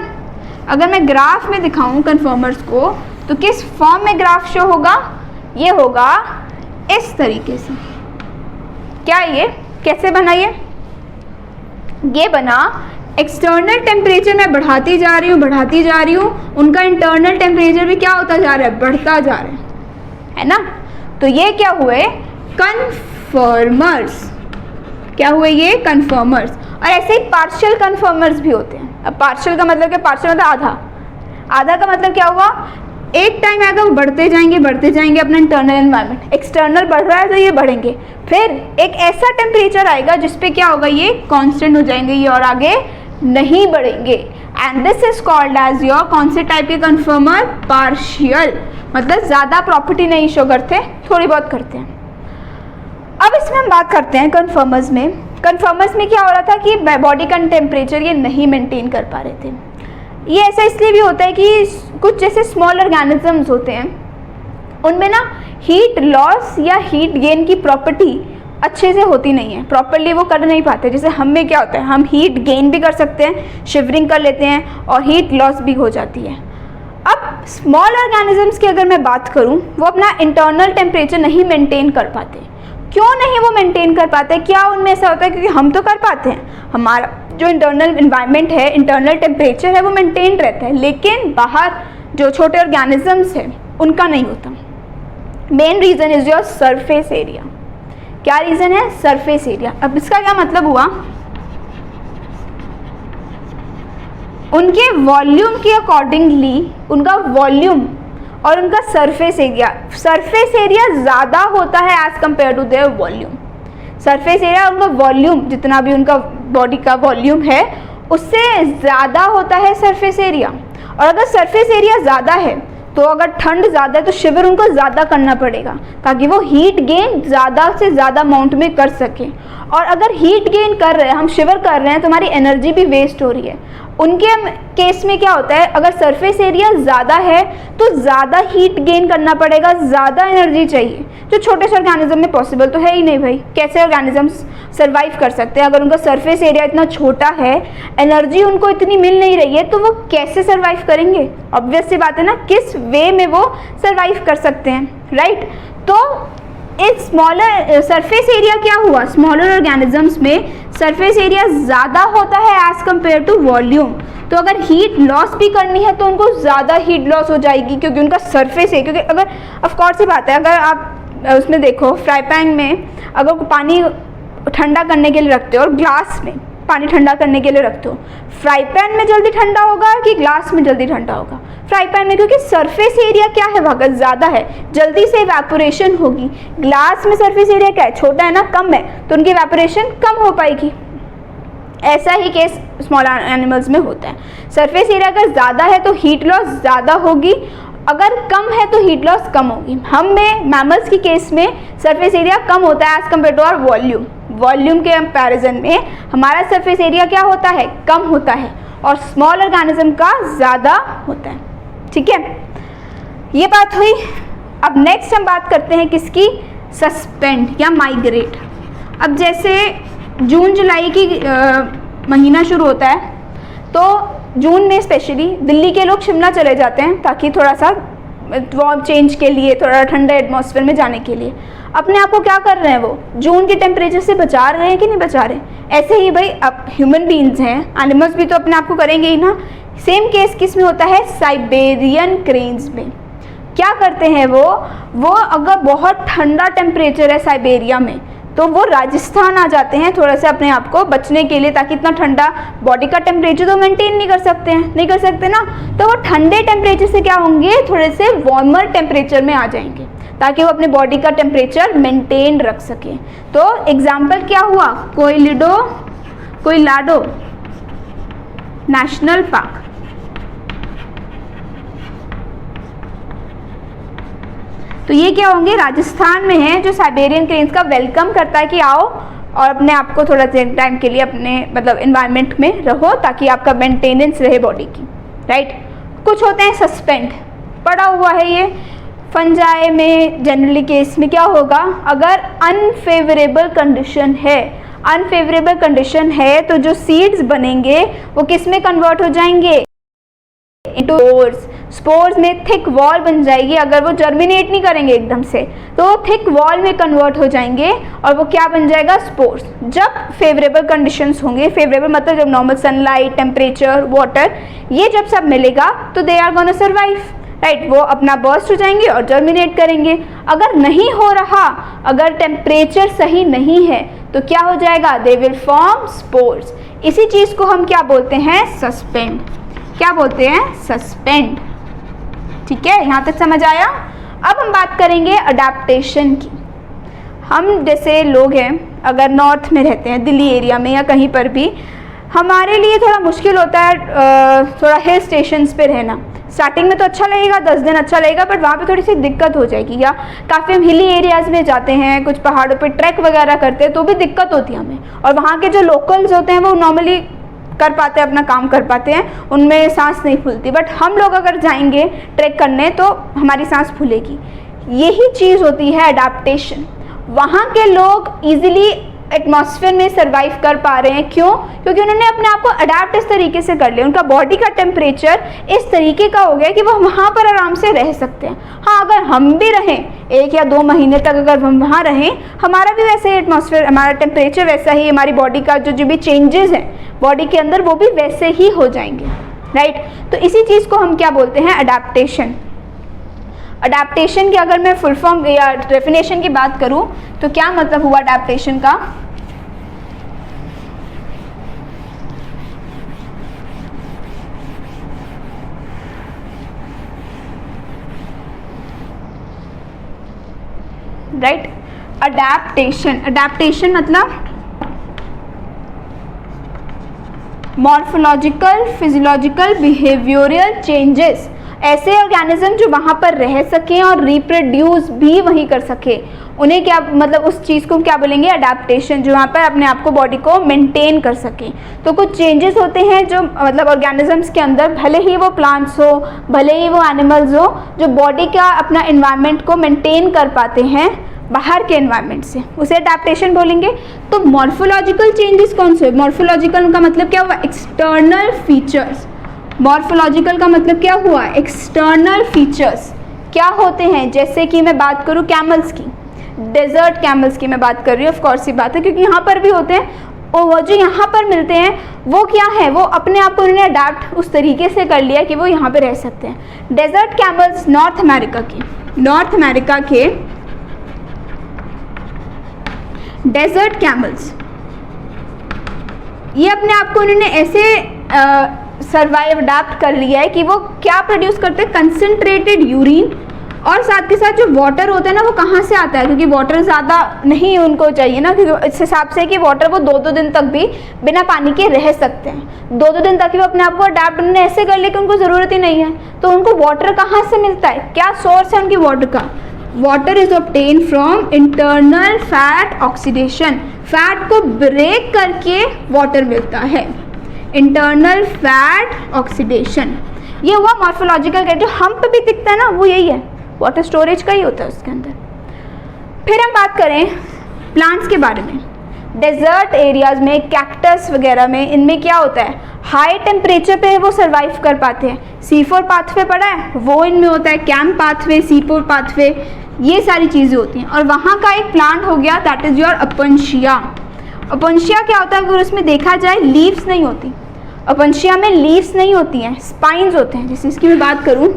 अगर मैं ग्राफ में दिखाऊँ कन्फर्मर्स को तो किस फॉर्म में ग्राफ शो होगा, ये होगा इस तरीके से। क्या ये कैसे बना, ये बना, एक्सटर्नल टेम्परेचर मैं बढ़ाती जा रही हूँ, उनका इंटरनल टेम्परेचर भी क्या होता जा रहा है, बढ़ता जा रहा है ना। तो ये क्या हुए, कन्फर्मर्स। क्या हुए ये, कन्फर्मर्स। और ऐसे ही पार्शियल कन्फर्मर्स भी होते हैं। अब पार्शियल का मतलब क्या, पार्शियल मतलब आधा, आधा का मतलब क्या हुआ, एक टाइम आएगा वो बढ़ते जाएंगे अपना इंटरनल एनवायरनमेंट, एक्सटर्नल बढ़ रहा है तो ये बढ़ेंगे, फिर एक ऐसा टेम्परेचर आएगा जिसपे क्या होगा, ये कांस्टेंट हो जाएंगे, ये और आगे नहीं बढ़ेंगे। And this is called as your, कौन से टाइप के कन्फर्मर, पार्शियल, मतलब ज़्यादा प्रॉपर्टी नहीं शो करते, थोड़ी बहुत करते हैं। अब इसमें हम बात करते हैं कन्फर्मर्स में। कन्फर्मर्स में क्या हो रहा था कि बॉडी का टेम्परेचर ये नहीं मेंटेन कर पा रहे थे। ये ऐसा इसलिए भी होता है कि कुछ जैसे स्मॉल ऑर्गेनिजम्स होते हैं उनमें ना हीट लॉस या हीट गेन की प्रॉपर्टी अच्छे से होती नहीं है, प्रॉपरली वो कर नहीं पाते। जैसे हम में क्या होता है, हम हीट गेन भी कर सकते हैं, शिवरिंग कर लेते हैं, और हीट लॉस भी हो जाती है। अब स्मॉल ऑर्गेनिजम्स की अगर मैं बात करूं, वो अपना इंटरनल टेम्परेचर नहीं मेंटेन कर पाते। क्यों नहीं वो मेंटेन कर पाते? क्या उनमें ऐसा होता है? क्योंकि हम तो कर पाते हैं, हमारा जो इंटरनल इन्वायरमेंट है, इंटरनल टेम्परेचर है, वो मेंटेन रहता है, लेकिन बाहर जो छोटे ऑर्गेनिजम्स हैं उनका नहीं होता। Main reason is your surface area. क्या रीज़न है? Surface area. अब इसका क्या मतलब हुआ? उनके वॉल्यूम के अकॉर्डिंगली उनका वॉल्यूम और उनका सरफेस एरिया ज़्यादा होता है as compare to their volume. Surface area उनका वॉल्यूम, जितना भी उनका बॉडी का वॉल्यूम है उससे ज़्यादा होता है सरफेस एरिया। और अगर सरफेस एरिया ज़्यादा है तो अगर ठंड ज़्यादा है तो शिवर उनको ज़्यादा करना पड़ेगा ताकि वो हीट गेन ज़्यादा से ज़्यादा अमाउंट में कर सकें। और अगर हीट गेन कर रहे हैं, हम शिवर कर रहे हैं, तो हमारी एनर्जी भी वेस्ट हो रही है। उनके केस में क्या होता है, अगर सरफेस एरिया ज़्यादा है तो ज़्यादा हीट गेन करना पड़ेगा, ज़्यादा एनर्जी चाहिए, जो छोटे से ऑर्गेनिज्म में पॉसिबल तो है ही नहीं भाई। कैसे ऑर्गेनिजम्स सर्वाइव कर सकते हैं अगर उनका सरफेस एरिया इतना छोटा है, एनर्जी उनको इतनी मिल नहीं रही है, तो वो कैसे सर्वाइव करेंगे? ऑब्वियस सी बात है ना, किस वे में वो सर्वाइव कर सकते हैं, राइट? तो इस स्मॉलर सरफेस एरिया क्या हुआ, स्मॉलर ऑर्गेनिजम्स में सरफेस एरिया ज़्यादा होता है एज कम्पेयर टू वॉल्यूम। तो अगर हीट लॉस भी करनी है तो उनको ज़्यादा हीट लॉस हो जाएगी क्योंकि उनका सरफेस है। क्योंकि अगर ऑफकोर्स ही बात है, अगर आप उसमें देखो फ्राई पैन में अगर पानी ठंडा करने के लिए रखते हो और ग्लास में पानी ठंडा करने के लिए रखते हो, फ्राई पैन में जल्दी ठंडा होगा कि ग्लास में जल्दी ठंडा होगा? फ्राई पैन में, क्योंकि सरफेस एरिया क्या है वहाँ ज़्यादा है, जल्दी से इवेपोरेशन होगी। ग्लास में सरफेस एरिया क्या है, छोटा है ना, कम है, तो उनकी इवेपोरेशन कम हो पाएगी। ऐसा ही केस स्मॉल एनिमल्स में होता है। सरफेस एरिया अगर ज़्यादा है तो हीट लॉस ज़्यादा होगी, अगर कम है तो हीट लॉस कम होगी। हम में मैमल्स की केस में सरफेस एरिया कम होता है as compare to our volume. Volume के कंपैरिजन में हमारा सरफेस एरिया क्या होता है, कम होता है, और स्मॉल ऑर्गेनिज्म का ज़्यादा होता है। ठीक है, ये बात हुई। अब नेक्स्ट हम बात करते हैं किसकी, सस्पेंड या माइग्रेट। अब जैसे जून जुलाई की महीना शुरू होता है, तो जून में स्पेशली दिल्ली के लोग शिमला चले जाते हैं ताकि थोड़ा सा वार्म चेंज के लिए, थोड़ा ठंडा एटमॉस्फेयर में जाने के लिए। अपने आप को क्या कर रहे हैं, वो जून के टेम्परेचर से बचा रहे हैं कि नहीं बचा रहे? ऐसे ही भाई अब ह्यूमन बीइंग्स हैं, एनिमल्स भी तो अपने आप को करेंगे ही ना। सेम केस किस में होता है, साइबेरियन क्रेन्स में। क्या करते हैं वो अगर बहुत ठंडा टेम्परेचर है साइबेरिया में तो वो राजस्थान आ जाते हैं थोड़ा सा अपने आप को बचने के लिए, ताकि इतना ठंडा बॉडी का टेम्परेचर तो मेंटेन नहीं कर सकते ना, तो वो ठंडे टेम्परेचर से क्या होंगे, थोड़े से वार्मर टेम्परेचर में आ जाएंगे ताकि वो अपने बॉडी का टेम्परेचर मेंटेन रख सकें। तो एग्जाम्पल क्या हुआ, कोयलाडो नेशनल पार्क। तो ये क्या होंगे, राजस्थान में है, जो साइबेरियन क्रेन्स का वेलकम करता है कि आओ और अपने आप को थोड़ा टाइम के लिए अपने मतलब इन्वायरमेंट में रहो ताकि आपका मेंटेनेंस रहे बॉडी की, राइट। कुछ होते हैं सस्पेंड, पड़ा हुआ है ये फंजाई में। जनरली केस में क्या होगा, अगर अनफेवरेबल कंडीशन है तो जो सीड्स बनेंगे वो किस में कन्वर्ट हो जाएंगे, इनटू स्पोर्स में थिक वॉल बन जाएगी। अगर वो जर्मिनेट नहीं करेंगे एकदम से तो थिक वॉल में कन्वर्ट हो जाएंगे और वो क्या बन जाएगा, स्पोर्स। जब फेवरेबल कंडीशंस होंगे, फेवरेबल मतलब जब नॉर्मल सनलाइट, टेम्परेचर, वाटर, ये जब सब मिलेगा तो they are gonna survive, right. वो अपना बर्स्ट हो जाएंगे और जर्मिनेट करेंगे। अगर नहीं हो रहा, अगर टेम्परेचर सही नहीं है तो क्या हो जाएगा, दे विल फॉर्म स्पोर्स। इसी चीज़ को हम क्या बोलते हैं, सस्पेंड। क्या बोलते हैं, सस्पेंड। ठीक है, यहाँ तक समझ आया। अब हम बात करेंगे अडेप्टेशन की। हम जैसे लोग हैं, अगर नॉर्थ में रहते हैं, दिल्ली एरिया में या कहीं पर भी, हमारे लिए थोड़ा मुश्किल होता है थोड़ा हिल स्टेशंस पे रहना। स्टार्टिंग में तो अच्छा लगेगा, 10 दिन अच्छा लगेगा, बट वहाँ पे थोड़ी सी दिक्कत हो जाएगी। या काफ़ी हम हिली एरियाज़ में जाते हैं, कुछ पहाड़ों पे ट्रैक वगैरह करते हैं तो भी दिक्कत होती है हमें। और वहाँ के जो लोकल्स होते हैं वो नॉर्मली कर पाते हैं, अपना काम कर पाते हैं, उनमें सांस नहीं फूलती। बट हम लोग अगर जाएंगे ट्रैक करने तो हमारी सांस फूलेगी। यही चीज़ होती है अडेप्टेशन। वहाँ के लोग इजीली एटमॉस्फेयर में सर्वाइव कर पा रहे हैं। क्यों? क्योंकि उन्होंने अपने आप को अडेप्ट इस तरीके से कर लिया, उनका बॉडी का टेम्परेचर इस तरीके का हो गया कि वो वहाँ पर आराम से रह सकते हैं। हाँ, अगर हम भी रहें 1 या 2 महीने तक, अगर हम वहाँ रहें, हमारा भी वैसे ही एटमॉस्फेयर, हमारा टेम्परेचर वैसा ही, हमारी बॉडी का जो भी चेंजेस हैं बॉडी के अंदर वो भी वैसे ही हो जाएंगे, राइट। तो इसी चीज़ को हम क्या बोलते हैं? अडेप्टेशन। अडेप्टेशन की अगर मैं फुल फॉर्म या डेफिनेशन की बात करूं तो क्या मतलब हुआ अडेप्टेशन का? राइट, अडेप्टेशन मतलब मॉर्फोलॉजिकल, फिजियोलॉजिकल, बिहेवियरल चेंजेस, ऐसे ऑर्गेनिज्म जो वहाँ पर रह सकें और रिप्रोड्यूस भी वहीं कर सके, उन्हें क्या मतलब उस चीज़ को क्या बोलेंगे? अडेप्टेशन, जो वहाँ पर अपने आप को, बॉडी को मेंटेन कर सकें। तो कुछ चेंजेस होते हैं जो मतलब ऑर्गेनिजम्स के अंदर, भले ही वो प्लांट्स हो, भले ही वो एनिमल्स हो, जो बॉडी का अपना इन्वायरमेंट को मेंटेन कर पाते हैं बाहर के एनवायरनमेंट से, उसे अडेप्टेशन बोलेंगे। तो मॉर्फोलॉजिकल चेंजेस कौन से? मॉर्फोलॉजिकल का मतलब क्या हुआ? External features. मॉर्फोलॉजिकल का मतलब क्या हुआ? एक्सटर्नल फीचर्स क्या होते हैं? जैसे कि मैं बात करूं कैमल्स की, डेजर्ट कैमल्स की मैं बात कर रही हूँ, ऑफ कोर्स ये बात है क्योंकि यहाँ पर भी होते हैं, और वो जो यहाँ पर मिलते हैं वो क्या है? वो अपने आप को उन्होंने अडेप्ट उस तरीके से कर लिया कि वो यहाँ पर रह सकते हैं। डेजर्ट कैमल्स नॉर्थ अमेरिका के डेजर्ट कैमल्स, ये अपने आप को उन्होंने ऐसे सर्वाइव अडेप्ट कर लिया है कि वो क्या प्रोड्यूस करते हैं? कंसंट्रेटेड यूरिन, और साथ के साथ जो वाटर होता है ना, वो कहाँ से आता है? क्योंकि वाटर ज़्यादा नहीं उनको चाहिए ना, क्योंकि इस हिसाब से कि वाटर वो 2-2 दिन तक भी बिना पानी के रह सकते हैं। 2-2 दिन तक ही वो अपने आप को अडेप्ट उन्होंने ऐसे कर लिया कि उनको ज़रूरत ही नहीं है। तो उनको वाटर कहाँ से मिलता है? क्या सोर्स है उनकी वाटर का? Water is obtain from internal fat oxidation. Fat को ब्रेक करके वाटर मिलता है, इंटरनल फैट ऑक्सीडेशन। ये हुआ मॉर्फोलॉजिकल का, जो हम्प भी दिखता है ना, वो यही है, वाटर स्टोरेज का ही होता है उसके अंदर। फिर हम बात करें प्लांट्स के बारे में। डेजर्ट एरियाज में, कैक्टस वगैरह में, इनमें क्या होता है? हाई टेम्परेचर पे वो सर्वाइव कर पाते हैं। C4 पाथवे पड़ा है, वो इनमें होता है, कैम पाथवे, C4 पाथवे, ये सारी चीज़ें होती हैं। और वहाँ का एक प्लांट हो गया, दैट इज़ योर अपनशिया। अपनशिया क्या होता है? अगर उसमें देखा जाए, लीव्स नहीं होती अपनशिया में, लीव्स नहीं होती हैं, स्पाइन्स होते हैं। जैसे इसकी मैं बात करूँ,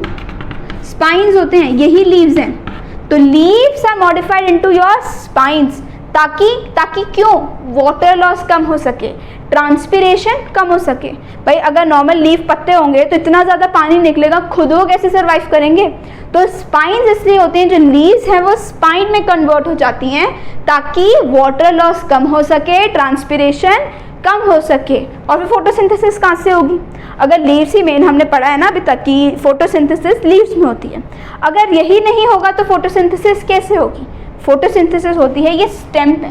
स्पाइन्स होते हैं, यही लीव्स हैं। तो leaves are modified into your spines, ताकि क्यों? वाटर लॉस कम हो सके, ट्रांसपिरेशन कम हो सके। भाई अगर नॉर्मल लीफ पत्ते होंगे तो इतना ज़्यादा पानी निकलेगा, खुद वो कैसे सर्वाइव करेंगे? तो स्पाइन्स इसलिए होती हैं, जो लीव्स हैं वो स्पाइन में कन्वर्ट हो जाती हैं ताकि वाटर लॉस कम हो सके, ट्रांसपिरेशन कम हो सके। और फिर फोटोसिंथेसिस कहाँ से होगी? अगर लीव्स ही मेन हमने पढ़ा है ना अभी तक कि फोटोसिंथेसिस लीव्स में होती है, अगर यही नहीं होगा तो फोटोसिंथेसिस कैसे होगी? फोटोसिंथेसिस होती है, ये स्टेम पे,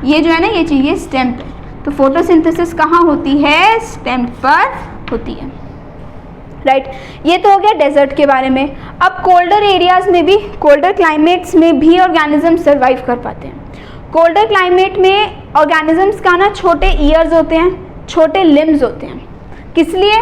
ये जो है ना ये चीज़, ये स्टेम पे। तो फोटोसिंथेसिस कहाँ होती है? स्टेम पर होती है, राइट। ये तो हो गया डेजर्ट के बारे में। अब कोल्डर एरियाज में भी, कोल्डर क्लाइमेट्स में भी ऑर्गेनिज्म सर्वाइव कर पाते हैं। कोल्डर क्लाइमेट में ऑर्गेनिजम्स का ना छोटे ईयर्स होते हैं, छोटे लिम्स होते हैं। किस लिए?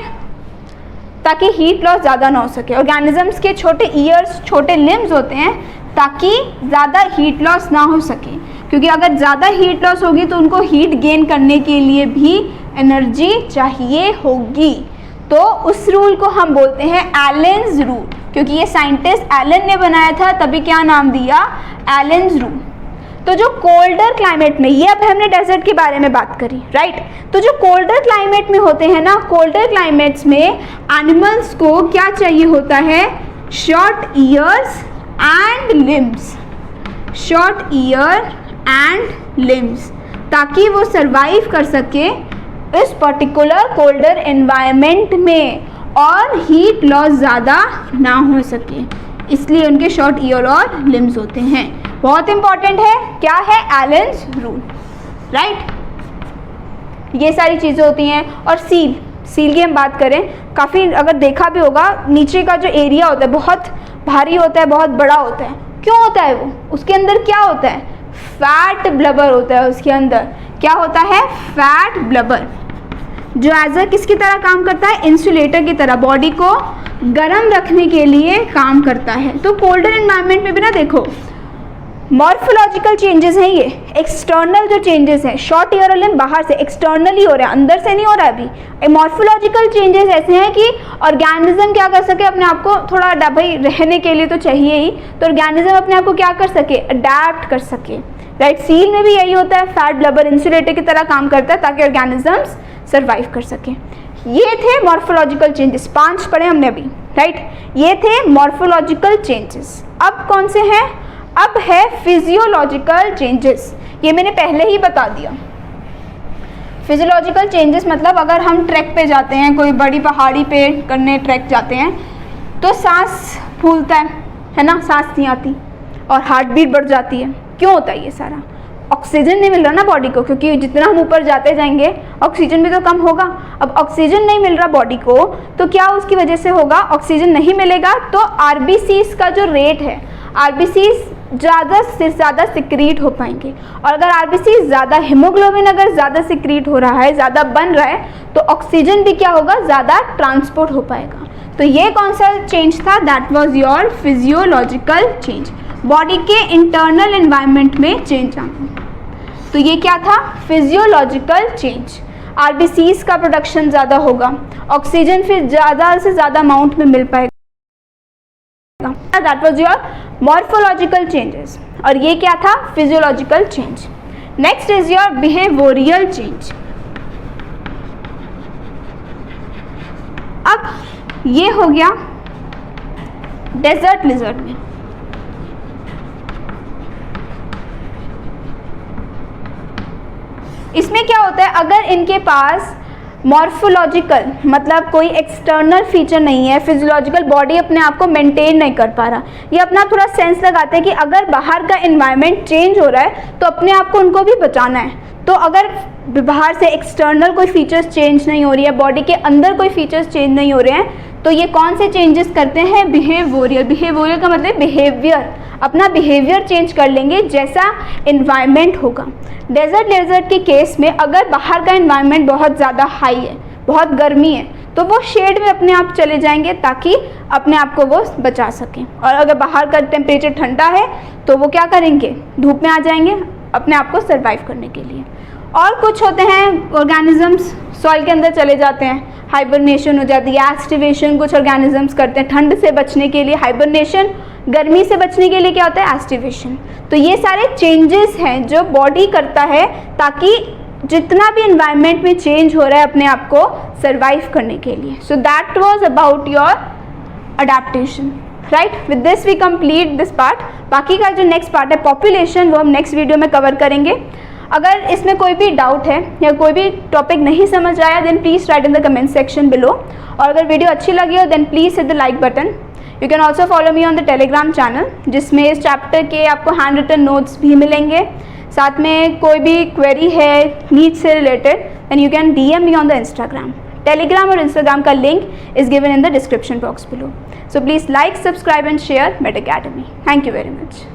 ताकि हीट लॉस ज़्यादा ना हो सके। ऑर्गेनिजम्स के छोटे ईयर्स, छोटे लिम्स होते हैं ताकि ज़्यादा हीट लॉस ना हो सके, क्योंकि अगर ज़्यादा हीट लॉस होगी तो उनको हीट गेन करने के लिए भी एनर्जी चाहिए होगी। तो उस रूल को हम बोलते हैं एलेन्स रूल, क्योंकि ये साइंटिस्ट एलन ने बनाया था, तभी क्या नाम दिया? एलेन्स रूल। तो जो कोल्डर क्लाइमेट में, ये अब हमने डेजर्ट के बारे में बात करी, राइट। तो जो कोल्डर क्लाइमेट में होते हैं ना, कोल्डर क्लाइमेट्स में एनिमल्स को क्या चाहिए होता है? Short years and limbs, short year and limbs, ताकि वो सर्वाइव कर सके इस पर्टिकुलर कोल्डर एनवायरनमेंट में और हीट लॉस ज़्यादा ना हो सके, इसलिए उनके शॉर्ट ईयर और लिम्स होते हैं। बहुत इंपॉर्टेंट है, क्या है? एलेन्स रूल, राइट। ये सारी चीज़ें होती हैं। और सील की हम बात करें, काफ़ी अगर देखा भी होगा, नीचे का जो एरिया होता है बहुत भारी होता है, बहुत बड़ा होता है। क्यों होता है वो? उसके अंदर क्या होता है? फैट ब्लबर होता है। उसके अंदर क्या होता है? फैट ब्लबर, जो एज अ किसकी तरह काम करता है? इंसुलेटर की तरह, बॉडी को गर्म रखने के लिए काम करता है। तो कोल्डर एनवायरनमेंट में भी ना देखो, मॉर्फोलॉजिकल चेंजेस हैं ये, एक्सटर्नल जो चेंजेस हैं, शॉर्ट ईयर लिम्ब बाहर से एक्सटर्नली हो रहा है, अंदर से नहीं हो रहा है अभी। मॉर्फोलॉजिकल चेंजेस ऐसे हैं कि ऑर्गेनिज्म क्या कर सके, अपने आप को थोड़ा भाई रहने के लिए तो चाहिए ही, तो ऑर्गेनिज्म अपने आप को क्या कर सके? अडैप्ट कर सके, राइट। सील में भी यही होता है, फैट ब्लबर इंसुलेटर की तरह काम करता है ताकि ऑर्गेनिजम्स सर्वाइव कर सके। ये थे मॉर्फोलॉजिकल चेंजेस, 5 पढ़े हमने अभी, राइट। ये थे मॉर्फोलॉजिकल चेंजेस। अब कौन से हैं? अब है फिजियोलॉजिकल चेंजेस। ये मैंने पहले ही बता दिया। फिजियोलॉजिकल चेंजेस मतलब अगर हम ट्रैक पे जाते हैं, कोई बड़ी पहाड़ी पे करने ट्रैक जाते हैं, तो सांस फूलता है ना, सांस नहीं आती और हार्ट बीट बढ़ जाती है। क्यों होता है ये सारा? ऑक्सीजन नहीं मिल रहा ना बॉडी को, क्योंकि जितना हम ऊपर जाते जाएंगे ऑक्सीजन भी तो कम होगा। अब ऑक्सीजन नहीं मिल रहा बॉडी को, तो क्या उसकी वजह से होगा? ऑक्सीजन नहीं मिलेगा तो आरबीसीज का जो रेट है, आरबीसीज ज़्यादा से ज़्यादा सिक्रीट हो पाएंगे। और अगर आरबीसी ज़्यादा, हीमोग्लोबिन अगर ज़्यादा सिक्रीट हो रहा है, ज़्यादा बन रहा है, तो ऑक्सीजन भी क्या होगा? ज़्यादा ट्रांसपोर्ट हो पाएगा। तो ये कौन सा चेंज था? That was your physiological change, body के इंटरनल एनवायरनमेंट में चेंज आना। तो ये क्या था? Physiological change. आरबीसीज का प्रोडक्शन ज़्यादा होगा, ऑक्सीजन फिर ज़्यादा से ज़्यादा अमाउंट में मिल पाएगा। That was your morphological changes. और ये क्या था? Physiological change. Next is your behavioural change. अब ये हो गया डेजर्ट लिजर्ड में। इसमें क्या होता है? अगर इनके पास मॉर्फोलॉजिकल मतलब कोई एक्सटर्नल फीचर नहीं है, फिजियोलॉजिकल बॉडी अपने आप को मेंटेन नहीं कर पा रहा, ये अपना थोड़ा सेंस लगाते हैं कि अगर बाहर का एनवायरनमेंट चेंज हो रहा है तो अपने आप को उनको भी बचाना है। तो अगर बाहर से एक्सटर्नल कोई फीचर्स चेंज नहीं हो रही है, बॉडी के अंदर कोई फीचर्स चेंज नहीं हो रहे हैं, तो ये कौन से चेंजेस करते हैं? बिहेवियरल। बिहेवियरल का मतलब बिहेवियर, अपना बिहेवियर चेंज कर लेंगे जैसा एनवायरनमेंट होगा। डेजर्ट के केस में अगर बाहर का एनवायरनमेंट बहुत ज़्यादा हाई है, बहुत गर्मी है, तो वो शेड में अपने आप चले जाएंगे ताकि अपने आप को वो बचा सकें। और अगर बाहर का टेम्परेचर ठंडा है तो वो क्या करेंगे? धूप में आ जाएंगे अपने आप को सर्वाइव करने के लिए। और कुछ होते हैं ऑर्गेनिजम्स सॉइल के अंदर चले जाते हैं, हाइबरनेशन हो जाती है, एस्टिवेशन कुछ ऑर्गेनिजम्स करते हैं ठंड से बचने के लिए, हाइबरनेशन गर्मी से बचने के लिए क्या होता है? एस्टिवेशन। तो ये सारे चेंजेस हैं जो बॉडी करता है ताकि जितना भी एनवायरनमेंट में चेंज हो रहा है अपने आप को सर्वाइव करने के लिए। So that was about your adaptation, right. With this we complete this part. बाकी का जो नेक्स्ट पार्ट है पॉपुलेशन, वो हम नेक्स्ट वीडियो में कवर करेंगे। अगर इसमें कोई भी डाउट है या कोई भी टॉपिक नहीं समझ आया, then please write in the comment section below. और अगर वीडियो अच्छी लगी हो then please hit the like button. You can also follow me on the Telegram channel, जिसमें इस चैप्टर के आपको हैंड रिटन नोट्स भी मिलेंगे। साथ में कोई भी क्वेरी है नीट से related, then you can DM me on the Instagram. Telegram और इंस्टाग्राम का link is given in the description box below. So please like, subscribe and share Med Academy. Thank you very much.